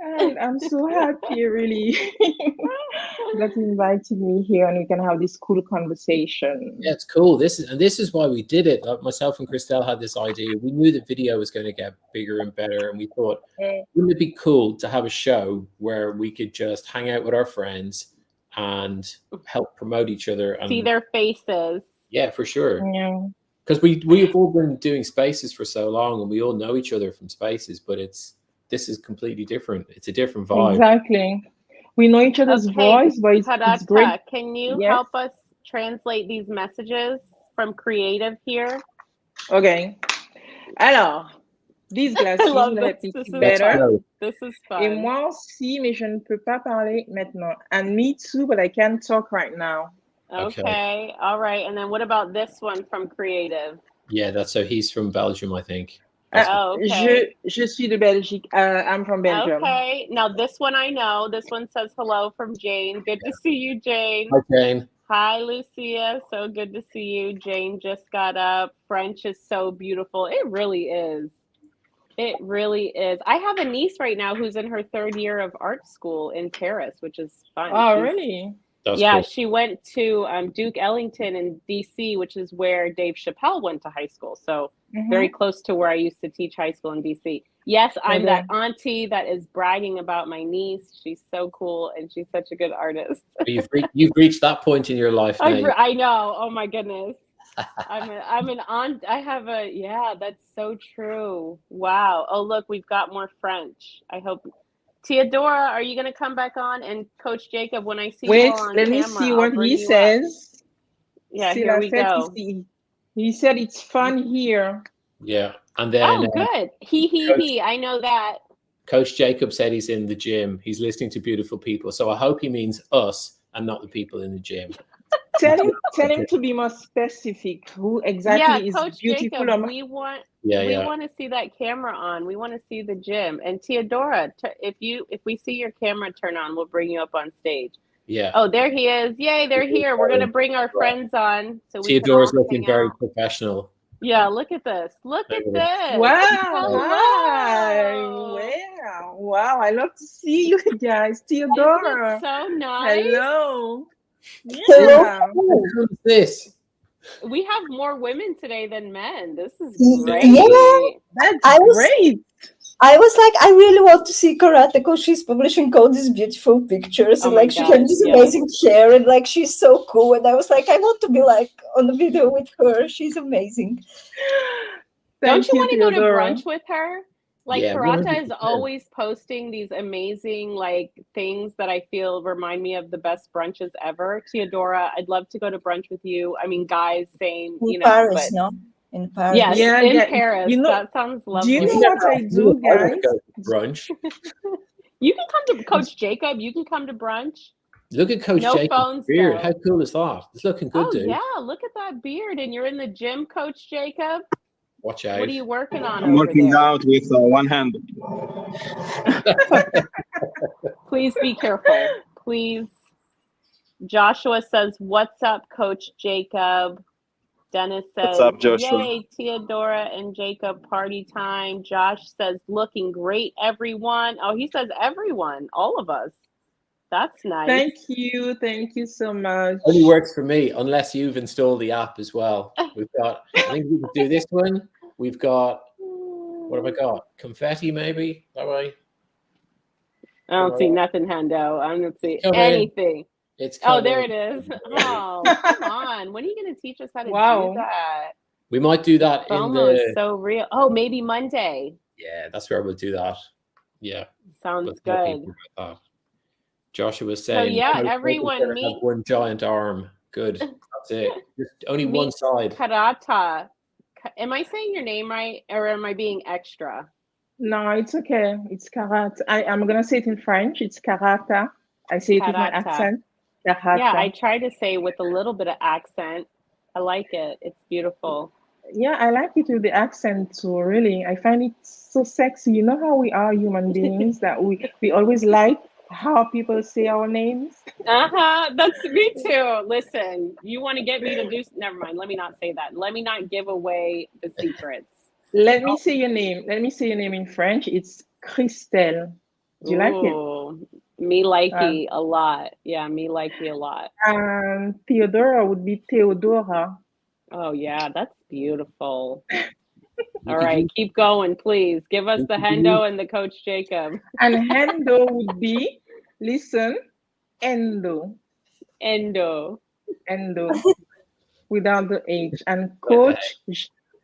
And I'm so happy, really, that you invited me here, and we can have this cool conversation. Yeah, it's cool. This is why we did it. Myself and Christel had this idea. We knew that video was going to get bigger and better, and we thought, wouldn't it be cool to have a show where we could just hang out with our friends and help promote each other and see their faces? Yeah, for sure. Yeah. Because we've all been doing Spaces for so long, and we all know each other from Spaces, but this is completely different. It's a different vibe. Exactly. We know each other's voice, but it's great. Can you help us translate these messages from creative here? Okay. Alors, these glasses will help me see better. This is fun. Et moi aussi, mais je ne peux pas parler maintenant. And me too, but I can't talk right now. Okay. All right. And then what about this one from creative? Yeah, he's from Belgium, I think. Okay. Je suis de Belgique. I'm from Belgium. Okay. Now this one I know. This one says hello from Jane. Good to see you, Jane. Hi, Jane. Hi, Lucia. So good to see you. Jane just got up. French is so beautiful. It really is. It really is. I have a niece right now who's in her 3rd year of art school in Paris, which is fun. Oh, really? Cool. She went to Duke Ellington in DC, which is where Dave Chappelle went to high school. So very close to where I used to teach high school in DC. Yes, I'm that auntie that is bragging about my niece. She's so cool, and she's such a good artist. You've reached that point in your life now. I know. Oh my goodness. I'm an aunt. I have that's so true. Wow. Oh, look, we've got more French. I hope. Theodora, are you going to come back on? And Coach Jacob, when I see you on let camera, me see what he says. Yeah, here we go. He said it's fun here. Yeah, and then good. He. I know that. Coach Jacob said he's in the gym. He's listening to beautiful people. So I hope he means us and not the people in the gym. Tell him to be more specific. Who exactly is Coach beautiful? Jacob, we want to see that camera on. We want to see the gym. And Theodora, if we see your camera turn on, we'll bring you up on stage. Yeah. Oh, there he is. Yay, they're here. We're going to bring our friends on. So Theodora's looking very professional. Yeah, look at this. Look at this. Wow. Hi. Wow. I love to see you guys. Theodora. Isn't it so nice? Hello. Yeah. Who's this? We have more women today than men. This is great. Yeah, that's great. I was like, I really want to see Karata because she's publishing all these beautiful pictures and like she has this amazing hair and like she's so cool. And I was like, I want to be like on the video with her. She's amazing. Don't you want to go to brunch with her? Like Karata is always posting these amazing like things that I feel remind me of the best brunches ever. Theodora, I'd love to go to brunch with you. I mean, guys, same, in Paris, no? In Paris. Yes, in Paris. That sounds lovely. Do you know what I do, guys? Brunch. You can come to Coach Jacob. You can come to brunch. Look at Coach No Jacob's phones, beard. though. How cool is that? It's looking good, Oh dude. yeah, look at that beard, and you're in the gym, Coach Jacob. Watch out. What are you working on I'm over working there? out with one hand. Please be careful. Please. Joshua says, "What's up, Coach Jacob?" Dennis says, What's up, Joshua? "Yay, Theodora and Jacob, party time." Josh says, "Looking great, everyone." Oh, he says everyone, all of us. That's nice. Thank you so much. Only works for me unless you've installed the app as well. We've got, I think we can do this one. We've got, what have I got? Confetti, maybe? That way? I don't see nothing, Hendo. I don't see Come in. anything. It's Oh, coming. there it is. Oh, come on. When are you going to teach us how to Wow. do that? We might do that in FOMO is the, so real. Oh, maybe Monday. yeah, that's where we'll do that. Yeah. Sounds Let's tell good. people about that. Joshua was So saying, yeah, Coach everyone Jacob's gonna meet. have one giant arm. Good. That's it. Just only one Meet side. Karata. Am I saying your name right, or am I being extra? No, it's okay. It's Karata. I'm gonna say it in French. It's Karata. I say it with my Karata. accent. Karata. Yeah, I try to say with a little bit of accent. I like it. It's beautiful. Yeah, I like it with the accent too, really. I find it so sexy. You know how we are human beings that we always like how people say our names. That's me too. Listen, you want to get me to do? Never mind. Let me not say that. Let me not give away the secrets. Let me say your name. Let me say your name in French. It's Christel. Do you like it? Ooh, me likey a lot. Yeah, me likey a lot. And Theodora would be Theodora. Oh yeah, that's beautiful. You All could right, use- keep going, please. Give us you the could Hendo and the Coach Jacob. And Hendo would be, listen, Endo. Endo. Endo. Without the H. And What the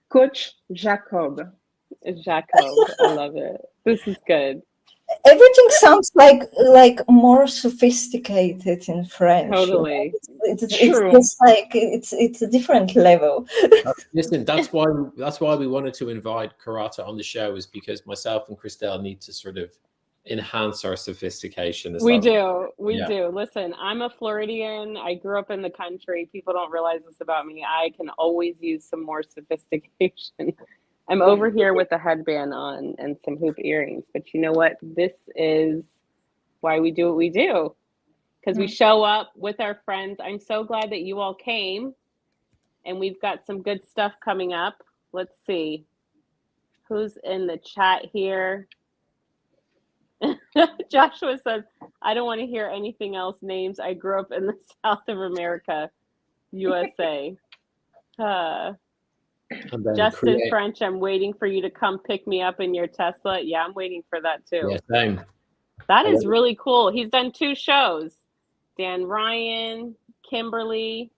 Coach Jacob. Jacob. I love it. This is good. Everything sounds like more sophisticated in French. Totally. It's True. just like it's a different level. Listen, that's why we wanted to invite Karata on the show, is because myself and Christel need to sort of enhance our sophistication. We do. Listen, I'm a Floridian. I grew up in the country. People don't realize this about me. I can always use some more sophistication. I'm over here with a headband on and some hoop earrings. But you know what? This is why we do what we do. Because we show up with our friends. I'm so glad that you all came. And we've got some good stuff coming up. Let's see. Who's in the chat here? Joshua says, I don't want to hear anything else. Names. I grew up in the South of America, USA. Justin French, I'm waiting for you to come pick me up in your Tesla. Yeah, I'm waiting for that too. Yeah, same. That is really cool. He's done 2 shows. Dan Ryan, Kimberly.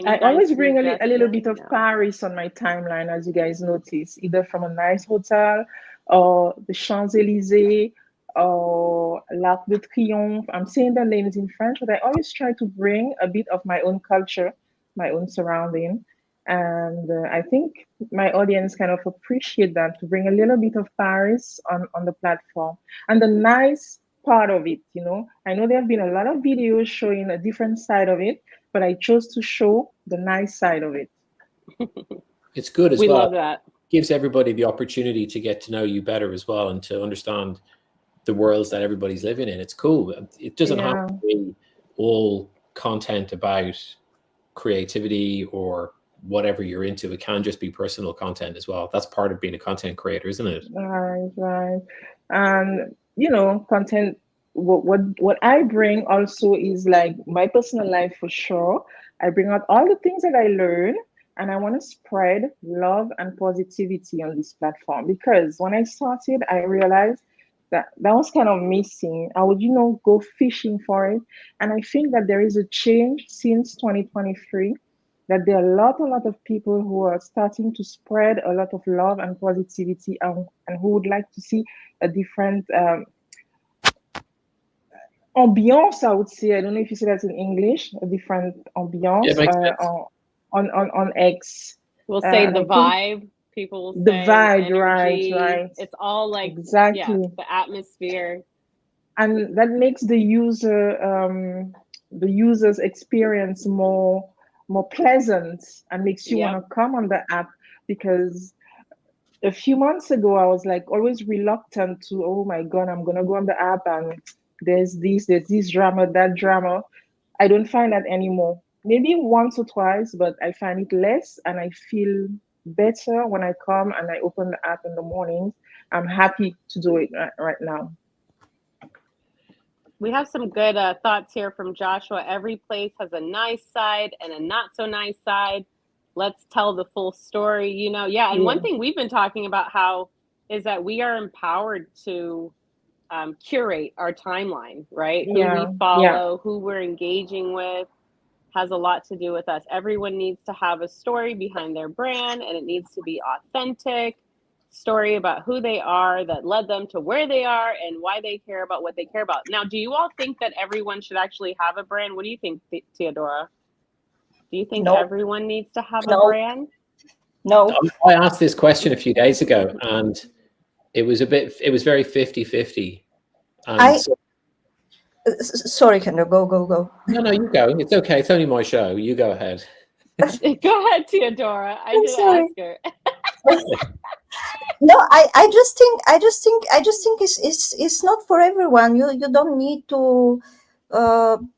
I always bring a little bit of Paris on my timeline, as you guys notice, either from a nice hotel or the Champs-Élysées or l'Arc de Triomphe. I'm saying the names in French, but I always try to bring a bit of my own culture, my own surrounding. And I think my audience kind of appreciate that, to bring a little bit of Paris on the platform. And the nice part of it, you know, I know there have been a lot of videos showing a different side of it, but I chose to show the nice side of it. It's good as well. We love that. Gives everybody the opportunity to get to know you better as well, and to understand the worlds that everybody's living in. It's cool. It doesn't have to be all content about creativity or whatever you're into. It can just be personal content as well. That's part of being a content creator, isn't it? Right. And you know, content, what I bring also is like my personal life for sure. I bring out all the things that I learn, and I want to spread love and positivity on this platform, because when I started, I realized that was kind of missing. I would, you know, go fishing for it. And I think that there is a change since 2023, that there are a lot of people who are starting to spread a lot of love and positivity, and who would like to see a different ambiance, I would say. I don't know if you say that in English, a different ambiance on X. We'll say the vibe. People will say the vibe, energy. right. It's all like, exactly. the atmosphere. and that makes the user's experience more pleasant, and makes you want Yep. to come on the app. Because a few months ago I was like always reluctant to, oh my god, I'm gonna go on the app and there's this drama, that drama. I don't find that anymore. Maybe once or twice, but I find it less, and I feel better when I come and I open the app in the mornings. I'm happy to do it right now. We have some good thoughts here from Joshua. Every place has a nice side and a not so nice side. Let's tell the full story, you know. Yeah, and one Yeah. thing we've been talking about how is that we are empowered to curate our timeline, right? Who we Yeah. Yeah. follow, who we're engaging with has a lot to do with us. Everyone needs to have a story behind their brand, and it needs to be authentic story about who they are that led them to where they are and why they care about what they care about. Now, do you all think that everyone should actually have a brand? What do you think, Theodora? Do you think No, everyone needs to have a no, brand? no. I asked this question a few days ago, and it was very 50-50. And so, Sorry, Hendo, go. no, you go. It's okay. It's only my show. You go ahead. Go ahead, Theodora. I I'm didn't sorry. ask her. No, I just think it's not for everyone. You don't need to.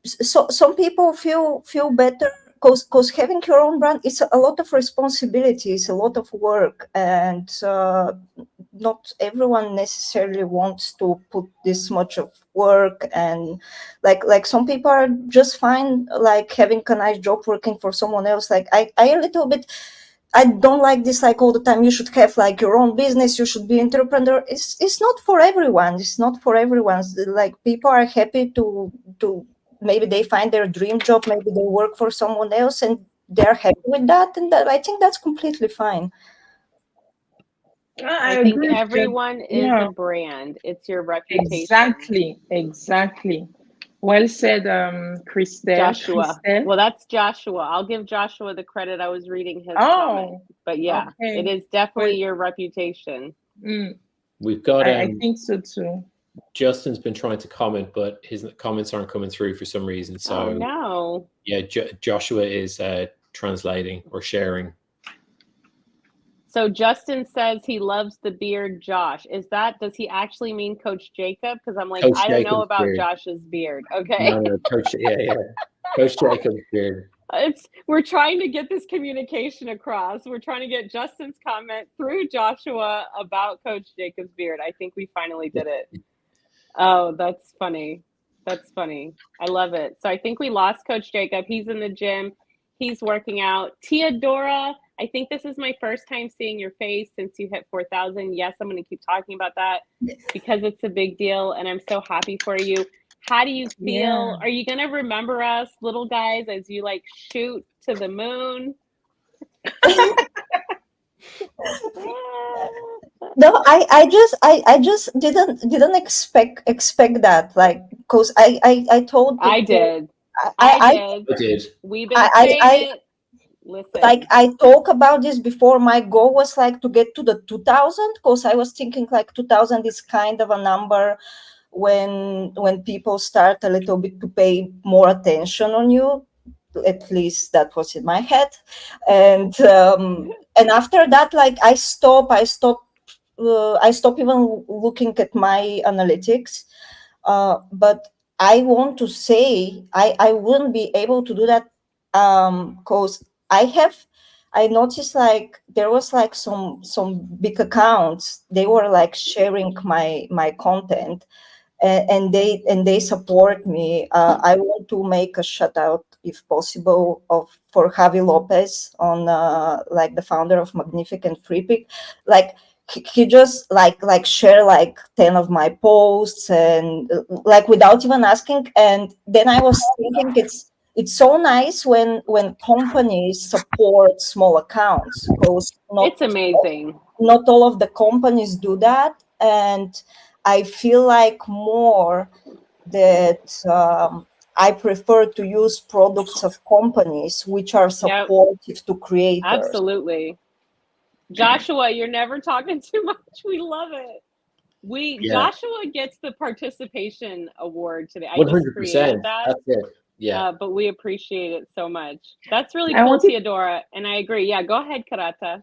So some people feel better because having your own brand is a lot of responsibility, it's a lot of work, and not everyone necessarily wants to put this much of work. And like some people are just fine like having a nice job working for someone else. Like I a little bit, I don't like this, like all the time you should have like your own business, you should be entrepreneur. It's not for everyone. It's not for everyone. Like people are happy to maybe they find their dream job, maybe they work for someone else and they're happy with that, and that, I think that's completely fine. I I think agree with you. everyone is a Yeah, brand. It's your reputation. exactly. Well said, Joshua. Christel. Well, that's Joshua. I'll give Joshua the credit. I was reading his comment. Oh, But yeah, it okay. is Well, definitely your reputation. We've got I think so too. Justin's been trying to comment, but his comments aren't coming through for some reason. Oh So no. yeah, Joshua is translating or sharing. So Justin says he loves the beard, Josh. Does he actually mean Coach Jacob? Because I'm like, Coach I don't know Jacob's about beard. Josh's beard. Okay. No, Coach. Yeah. Coach Jacob's beard. We're trying to get this communication across. We're trying to get Justin's comment through Joshua about Coach Jacob's beard. I think we finally did it. Oh, that's funny. That's funny. I love it. So I think we lost Coach Jacob. He's in the gym. He's working out. Teodora, I think this is my first time seeing your face since you hit 4,000. Yes, I'm going to keep talking about that because it's a big deal and I'm so happy for you. How do you feel? Yeah. Are you going to remember us little guys as you like shoot to the moon? No, I just didn't expect that, like, because I told people, I did. I did. We've been saying it. Listen. Like I talk about this before. My goal was like to get to the 2000, because I was thinking like 2000 is kind of a number when people start a little bit to pay more attention on you. At least that was in my head. And after that, like I stopped even looking at my analytics. But I want to say I wouldn't be able to do that, because I noticed like there was like some big accounts, they were like sharing my content, and they support me. I want to make a shout out, if possible, for Javi Lopez, on like the founder of Magnificent Free Pick. Like he just like share like 10 of my posts, and like without even asking. And then I was thinking it's so nice when companies support small accounts, because It's amazing. not all of the companies do that. And I feel like more that I prefer to use products of companies which are supportive to creators. Absolutely. Joshua, you're never talking too much. We love it. Joshua gets the participation award today. I just 100%. created that. That's it. Yeah. But we appreciate it so much. That's really I cool, wanted- Theodora. And I agree. Yeah, go ahead, Karata.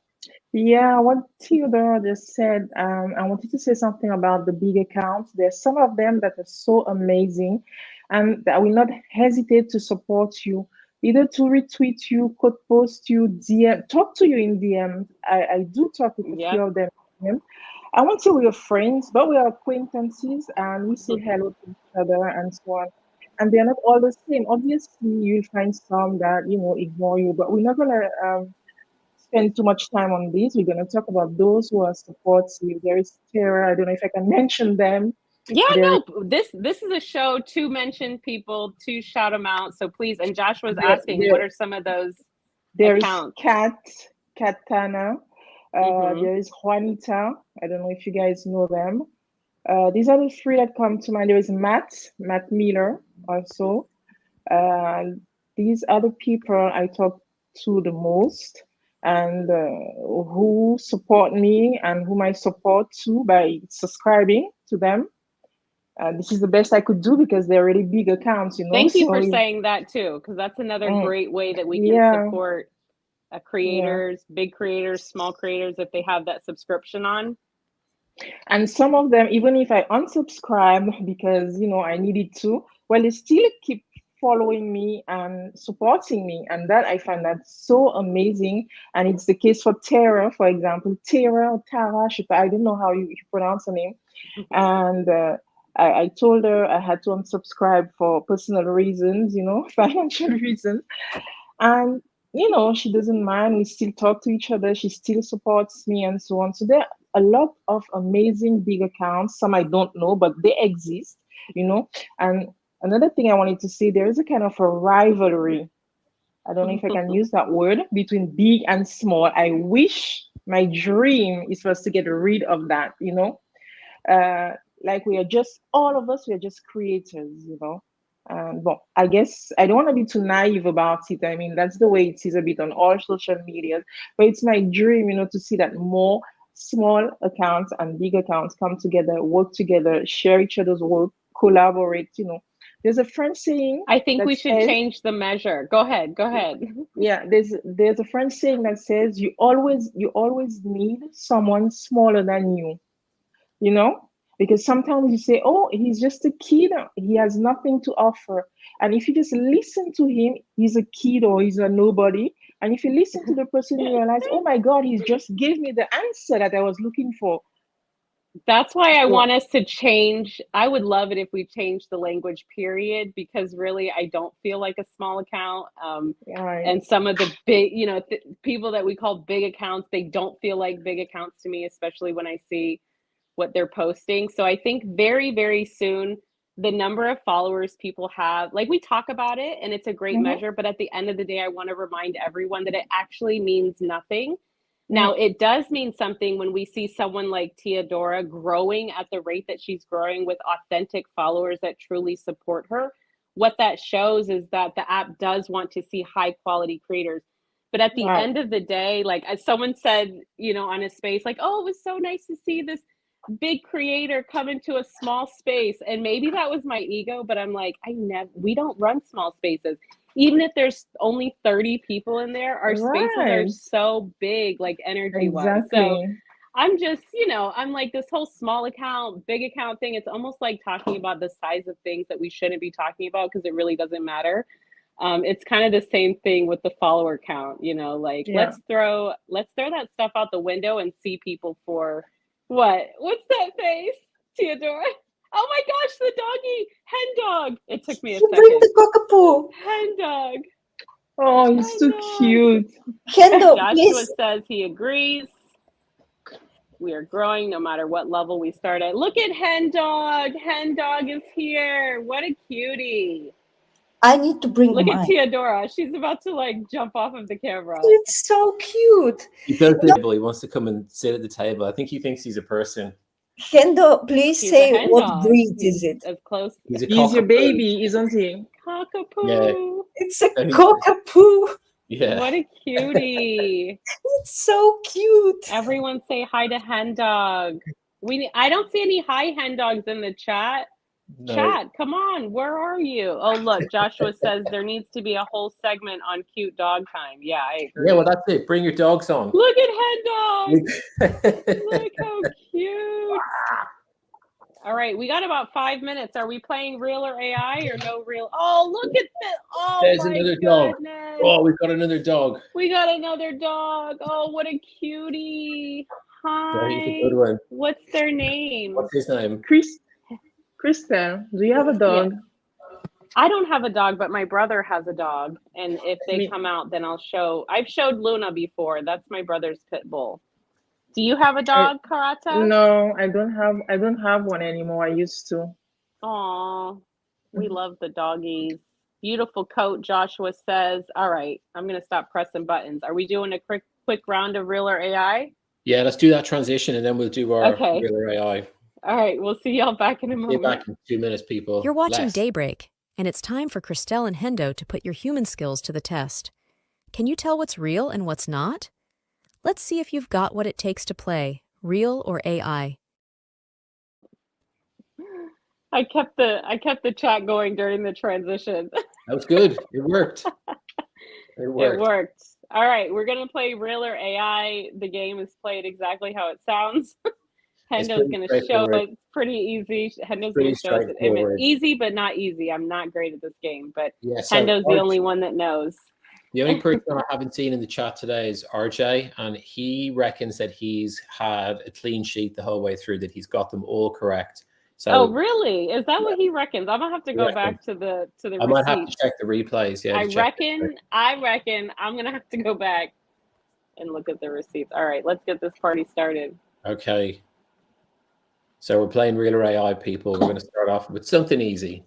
Yeah, what Theodora just said, I wanted to say something about the big accounts. There's some of them that are so amazing and that will not hesitate to support you, either to retweet you, quote post you, DM, talk to you in DM. I do talk with a Yep. few of them. I won't say we're friends, but we are acquaintances and we say hello to each other and so on. And they're not all the same. Obviously, you'll find some that, ignore you, but we're not going to spend too much time on this. We're going to talk about those who are supportive. There is Tara. I don't know if I can mention them. Yeah, There- no, this is a show to mention people, to shout them out. So please, and Joshua's asking, what are some of those There is accounts? Katana. Mhm. There is Juanita. I don't know if you guys know them. These are the three that come to mind. There is Matt Miller also. These are the people I talk to the most and who support me and whom I support too by subscribing to them. This is the best I could do because they're really big accounts, Thank you so for saying that too, because that's another great way that we can Yeah. support creators, big creators, small creators, if they have that subscription on. And some of them, even if I unsubscribe because I needed to, well, they still keep following me and supporting me, and that I find that so amazing. And it's the case for Tara, for example. Tara or Tara, I don't know how you pronounce her name. And I told her I had to unsubscribe for personal reasons, financial reasons. And she doesn't mind. We still talk to each other. She still supports me and so on. So there are a lot of amazing big accounts. Some I don't know, but they exist, And another thing I wanted to say, there is a kind of a rivalry. I don't know if I can use that word, between big and small. I wish, my dream is for us to get rid of that, like we are just, all of us, we are just creators, But I guess I don't want to be too naive about it. I mean, that's the way it is a bit on all social media. But it's my dream, to see that more small accounts and big accounts come together, work together, share each other's work, collaborate. There's a French saying. I think we should change the measure. Go ahead. Yeah, there's a French saying that says you always need someone smaller than you. Because sometimes you say, oh, he's just a kid, he has nothing to offer. And if you just listen to him, he's a kid or he's a nobody. And if you listen to the person, you realize, oh my God, he just gave me the answer that I was looking for. That's why I want us to change. I would love it if we changed the language, period, because really I don't feel like a small account. And some of the big, people that we call big accounts, they don't feel like big accounts to me, especially when I see what they're posting. So I think very, very soon, the number of followers people have, like we talk about it and it's a great measure, but at the end of the day, I want to remind everyone that it actually means nothing. Now, it does mean something when we see someone like Theodora growing at the rate that she's growing with authentic followers that truly support her. What that shows is that the app does want to see high quality creators. But at the end of the day, like as someone said, on a space, like, oh, it was so nice to see this big creator come into a small space. And maybe that was my ego, but I'm like, we don't run small spaces. Even if there's only 30 people in there, our spaces are so big, like energy wise. So I'm just, I'm like this whole small account, big account thing. It's almost like talking about the size of things that we shouldn't be talking about because it really doesn't matter. It's kind of the same thing with the follower count, let's throw that stuff out the window and see people for what's that face, Theodora? Oh my gosh, the doggy, hen dog. It took me a second. Bring the cockapoo. Hen dog. Oh, he's so cute. Hendo, Joshua please. says he agrees. We are growing no matter what level we start at. Look at hen dog. Hen dog is here. What a cutie. I need to bring Look mine. at Theodora. She's about to jump off of the camera. It's so cute. He does the table. He wants to come and sit at the table. I think he thinks he's a person. Hendo, please say what dog. breed is it? As close. He's your baby, isn't he? Cockapoo. Yeah. It's a cockapoo. Yeah. What a cutie. It's so cute. Everyone say hi to hen dog. I don't see any hi hen dogs in the chat. No. Chat, come on, where are you? Oh, look, Joshua says there needs to be a whole segment on cute dog time. Yeah, I agree. Yeah, well, that's it. Bring your dogs on. Look at hen dogs. Look how cute. All right, we got about 5 minutes. Are we playing real or AI or no real? Oh, look at this. Oh, There's my another goodness. dog. Oh, we've got another dog. We got another dog. Oh, what a cutie. Hi. He's a good one. What's their name? What's his name? Christel, do you have a dog? Yeah. I don't have a dog, but my brother has a dog. And if they come out, then I'll show. I've showed Luna before. That's my brother's pit bull. Do you have a dog, Karata? No, I don't have one anymore. I used to. Aw, we love the doggies. Beautiful coat, Joshua says. All right, I'm going to stop pressing buttons. Are we doing a quick round of real or AI? Yeah, let's do that transition and then we'll do our real or AI. All right, we'll see y'all back in a moment. See you back in 2 minutes, people. You're watching Daybreak, and it's time for Christel and Hendo to put your human skills to the test. Can you tell what's real and what's not? Let's see if you've got what it takes to play, real or AI. I kept the chat going during the transition. That was good. It worked. It worked. All right, we're gonna play real or AI. The game is played exactly how it sounds. Hendo's gonna show it. It's pretty easy. Hendo's gonna show us it. Easy, but not easy. I'm not great at this game, but Hendo's the only one that knows. The only person I haven't seen in the chat today is RJ, and he reckons that he's had a clean sheet the whole way through, that he's got them all correct. So, oh, really? Is that what he reckons? I'm gonna have to go back to the I might have to check the replays. Yeah, I reckon I'm gonna have to go back and look at the receipts. All right, let's get this party started. Okay. So we're playing real or AI, people. We're going to start off with something easy.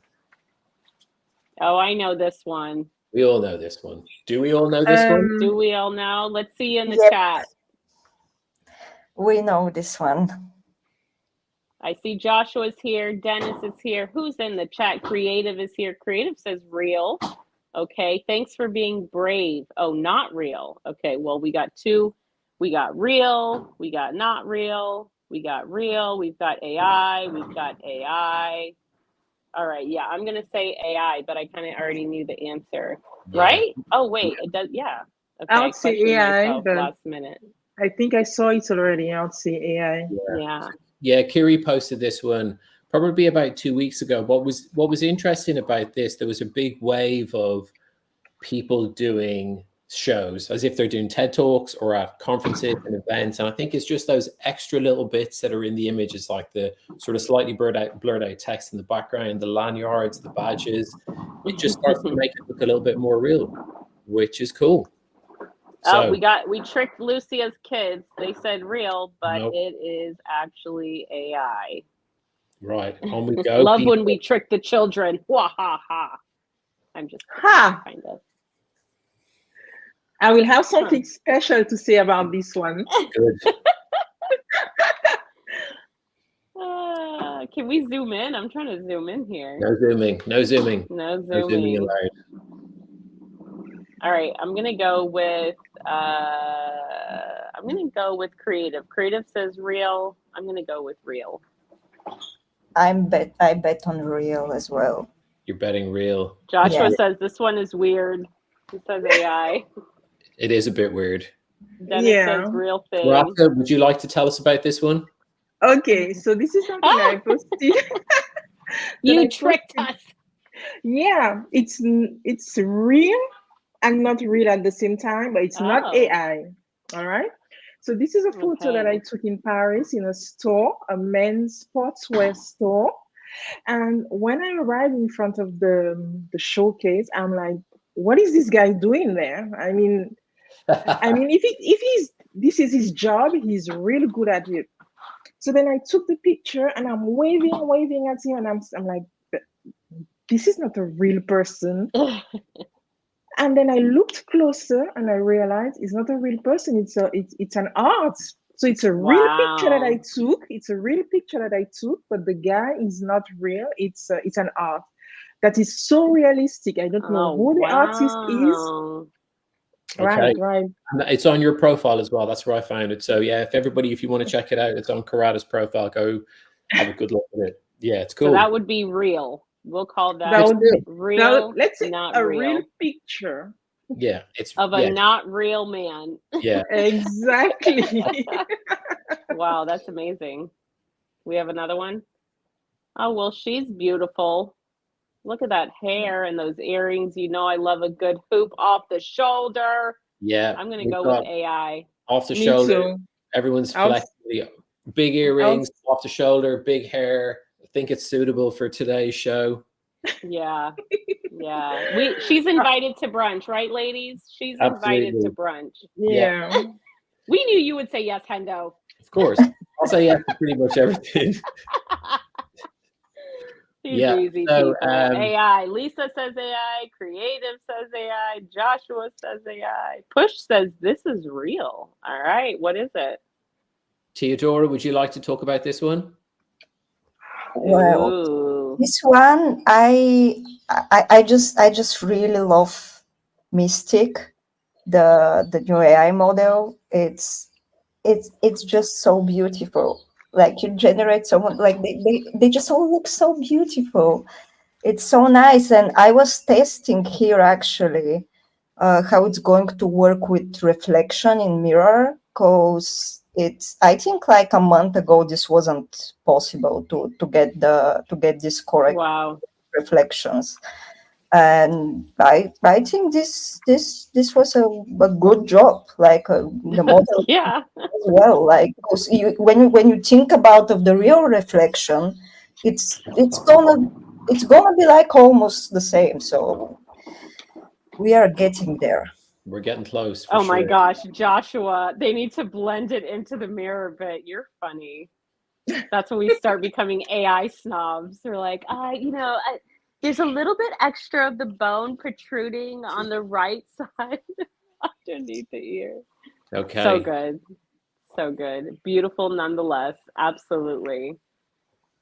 Oh, I know this one. We all know this one. Do we all know this one? Do we all know? Let's see in the chat. We know this one. I see Joshua's here. Dennis is here. Who's in the chat? Creative is here. Creative says real. Okay. Thanks for being brave. Oh, not real. Okay. Well, we got two. We got real. We got not real. We got real. We've got AI. We've got AI. All right. Yeah, I'm going to say AI, but I kind of already knew the answer. Yeah. Right? Oh, wait. It does. Yeah. Okay. I'll say AI. But last minute. I think I saw it already. I'll say AI. Yeah. Kiri posted this one probably about 2 weeks ago. What was interesting about this, there was a big wave of people doing shows as if they're doing TED Talks or at conferences and events. And I think it's just those extra little bits that are in the images, like the sort of slightly blurred out text in the background, the lanyards, the badges. It just starts to make it look a little bit more real, which is cool. So, we tricked Lucia's kids. They said real, but it is actually AI. Right. On we go. Love when we trick the children. Wah ha ha. I'm just kind of. I will have something special to say about this one. Good. Can we zoom in? I'm trying to zoom in here. No zooming. No zooming. No zooming. No zooming allowed. All right, I'm gonna go with creative. Creative says real. I'm gonna go with real. I bet on real as well. You're betting real. Joshua says this one is weird. He says AI. It is a bit weird. Dennis says real thing. Karata, would you like to tell us about this one? Okay, so this is something I posted. You tricked us. Yeah, it's real and not real at the same time, but it's not AI. All right. So this is a photo that I took in Paris in a store, a men's sportswear store. And when I arrived in front of the showcase, I'm like, what is this guy doing there? I mean, if this is his job, he's really good at it. So then I took the picture and I'm waving at him, and I'm like, this is not a real person. And then I looked closer and I realized it's not a real person. It's an art. So it's a real picture that I took. It's a real picture that I took, but the guy is not real. It's an art that is so realistic. I don't know who the artist is. Okay. Right. And it's on your profile as well. That's where I found it. So yeah, if you want to check it out, it's on Karata's profile. Go have a good look at it. Yeah, it's cool. So that would be real. We'll call that That would be real, let's say not a real. real picture. Yeah, it's Of a not real man. Yeah. Exactly. Wow, that's amazing. We have another one. Oh, well, she's beautiful. Look at that hair and those earrings. You know I love a good hoop off the shoulder. Yeah. I'm going to go with AI. Off the Me shoulder. too. Everyone's flexing. Big earrings, off the shoulder, big hair. I think it's suitable for today's show. Yeah. Yeah. She's invited to brunch, right, ladies? She's invited to brunch. Yeah. We knew you would say yes, Hendo. Of course. I'll say yes to pretty much everything. These easy people. AI. Lisa says AI. Creative says AI. Joshua says AI. Push says this is real. All right. What is it? Theodora, would you like to talk about this one? Well, Ooh. this one I just really love Mystic, the new AI model. It's just so beautiful. Like you generate someone, like they just all look so beautiful. It's so nice. And I was testing here actually how it's going to work with reflection in mirror, because I think like a month ago this wasn't possible to get this correct reflections. And I think this was a good job, like the model as well. Like, because when you think about of the real reflection, it's gonna be like almost the same. So we are getting there. We're getting close. Oh my gosh, Joshua, they need to blend it into the mirror a bit. You're funny. That's when we start becoming AI snobs. We're like, there's a little bit extra of the bone protruding on the right side underneath the ear. Okay. So good. So good. Beautiful nonetheless. Absolutely.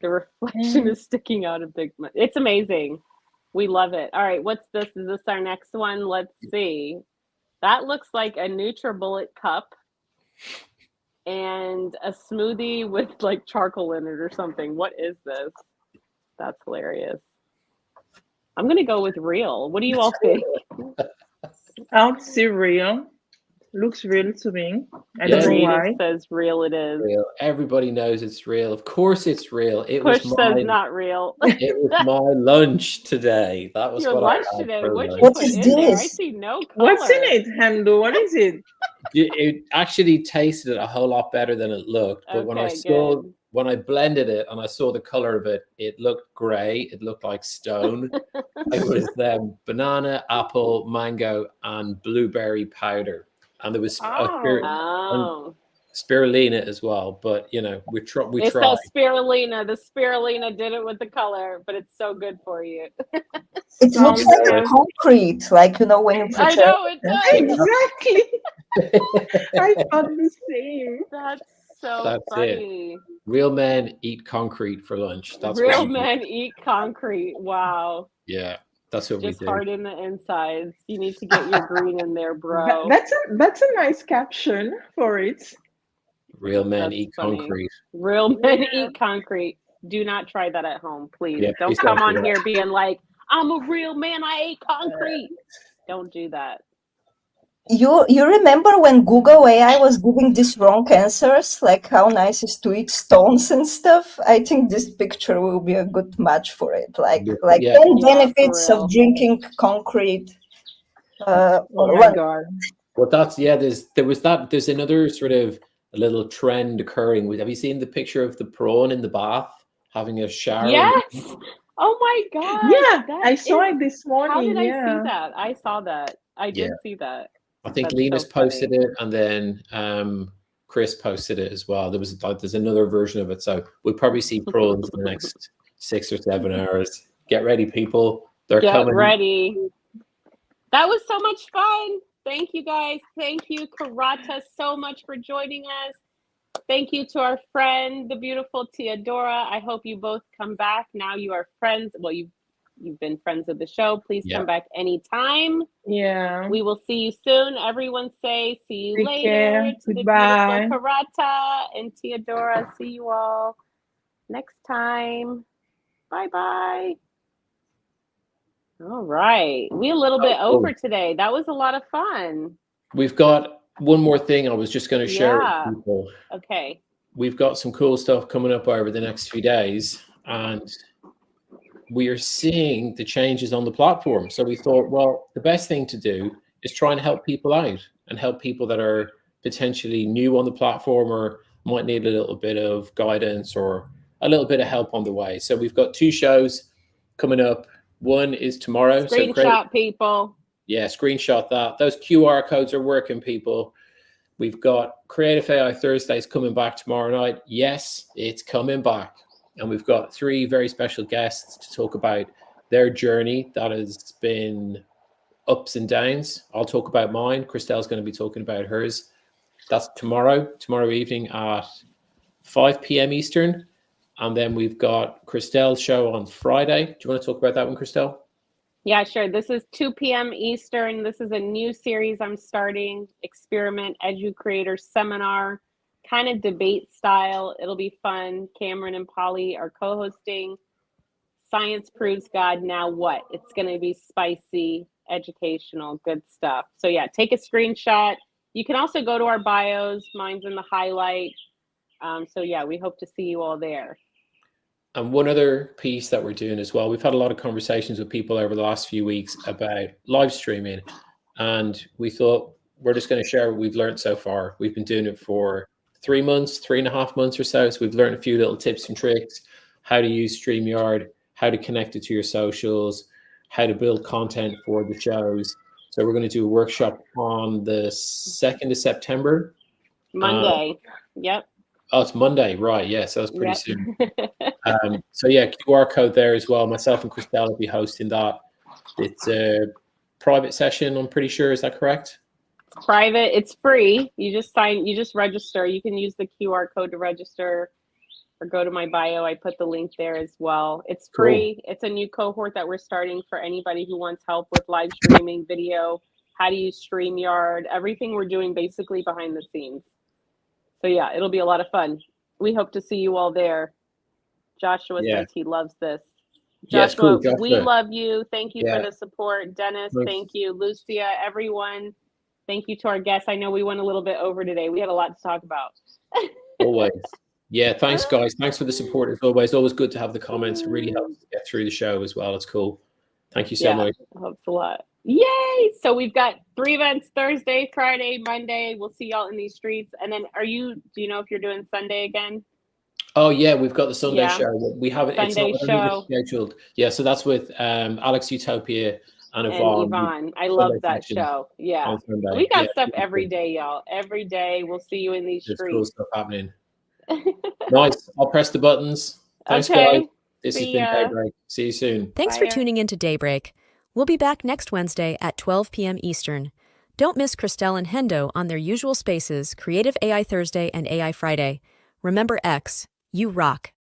The reflection is sticking out of the... It's amazing. We love it. All right, what's this? Is this our next one? Let's see. That looks like a NutriBullet cup and a smoothie with like charcoal in it or something. What is this? That's hilarious. I'm going to go with real. What do you all think? I'll see real. Looks real to me. I don't know why. Says real it is. Real. Everybody knows it's real. Of course it's real. Push says not real. It was my lunch today. That was your what lunch I had today. for What lunch. you put in there? I see no color. What's in it, Hendo? What is it? It actually tasted a whole lot better than it looked. But when I blended it and I saw the color of it, it looked gray. It looked like stone. It was banana, apple, mango, and blueberry powder. And there was spirulina as well. But we tried. It's that spirulina. The spirulina did it with the color, but it's so good for you. It looks like concrete, like when you put I know it does. Exactly. I thought the same. That's funny. It. Real men eat concrete for lunch. That's real men eat concrete. Wow. Yeah. That's what we do. Just hard in the insides. You need to get your green in there, bro. That's a nice caption for it. Real men eat concrete. Real men eat concrete. Do not try that at home, please. Yeah, don't come on here being like, I'm a real man, I ate concrete. Don't do that. You remember when Google AI was giving these wrong answers, like how nice is to eat stones and stuff? I think this picture will be a good match for it. Like 10 benefits of drinking concrete. Oh my God. Well, there's another sort of a little trend occurring. Have you seen the picture of the prawn in the bath having a shower? Yes. Oh my God. Yeah, I saw it this morning. How did I see that? I saw that. I did see that. I think Linus posted it, and then Chris posted it as well. There's another version of it, so we'll probably see prawns in the next 6 or 7 hours. Get ready, people. They're coming. Get ready. That was so much fun. Thank you, guys. Thank you, Karata, so much for joining us. Thank you to our friend, the beautiful Theodora. I hope you both come back. Now you are friends. Well, you've You've been friends of the show. Please Yeah. come back anytime. Yeah. We will see you soon. Everyone say, see you Take later. care. To the Goodbye. beautiful Karata and Teodora. See you all next time. Bye-bye. All right. We a little bit over today. That was a lot of fun. We've got one more thing I was just going to share with people. Okay. We've got some cool stuff coming up over the next few days, and we are seeing the changes on the platform. So we thought, well, the best thing to do is try and help people out and help people that are potentially new on the platform or might need a little bit of guidance or a little bit of help on the way. So we've got 2 shows coming up. One is tomorrow. Screenshot people. Yeah, screenshot that. Those QR codes are working, people. We've got Creative AI Thursdays coming back tomorrow night. Yes, it's coming back. And we've got 3 very special guests to talk about their journey that has been ups and downs. I'll talk about mine. Christel's going to be talking about hers. That's tomorrow evening at 5 p.m. Eastern. And then we've got Christel's show on Friday. Do you want to talk about that one, Christel? Yeah, sure. This is 2 p.m. Eastern. This is a new series I'm starting, Experiment Edu Creator Seminar, kind of debate style. It'll be fun. Cameron and Polly are co-hosting. Science proves God, now what? It's going to be spicy, educational, good stuff. So yeah, take a screenshot. You can also go to our bios. Mine's in the highlight. So yeah, we hope to see you all there. And one other piece that we're doing as well, we've had a lot of conversations with people over the last few weeks about live streaming. And we thought we're just going to share what we've learned so far. We've been doing it for 3 months, 3.5 months or so. So we've learned a few little tips and tricks, how to use StreamYard, how to connect it to your socials, how to build content for the shows. So we're going to do a workshop on the 2nd of September. Monday. Yep. Oh, it's Monday, right? Yeah, so that's pretty soon. So yeah, QR code there as well. Myself and Christel will be hosting that. It's a private session, I'm pretty sure. Is that correct? It's private. It's free. You just register. You can use the QR code to register or go to my bio. I put the link there as well. It's free. Cool. It's a new cohort that we're starting for anybody who wants help with live streaming, video, how to use StreamYard, everything we're doing basically behind the scenes. So yeah, it'll be a lot of fun. We hope to see you all there. Joshua says he loves this. Joshua, cool, Joshua, we love you. Thank you for the support. Dennis, thank you. Lucia, everyone, thank you to our guests. I know we went a little bit over today. We had a lot to talk about. Always. Yeah, thanks, guys. Thanks for the support as always. Always good to have the comments. It really helps get through the show as well. It's cool. Thank you so much. Helps a lot. Yay! So we've got 3 events: Thursday, Friday, Monday. We'll see y'all in these streets. And then do you know if you're doing Sunday again? Oh yeah, we've got the Sunday show. We have it. Sunday it's show scheduled. Yeah, so that's with Alex Utopia and Yvonne. I love that show. Yeah, we got stuff every day, y'all. Every day, we'll see you in these streets. There's cool stuff happening. Nice. I'll press the buttons. Thanks, guys. This has been Daybreak. See you soon. Thanks for tuning in to Daybreak. We'll be back next Wednesday at 12 p.m. Eastern. Don't miss Christel and Hendo on their usual spaces, Creative AI Thursday and AI Friday. Remember X, you rock.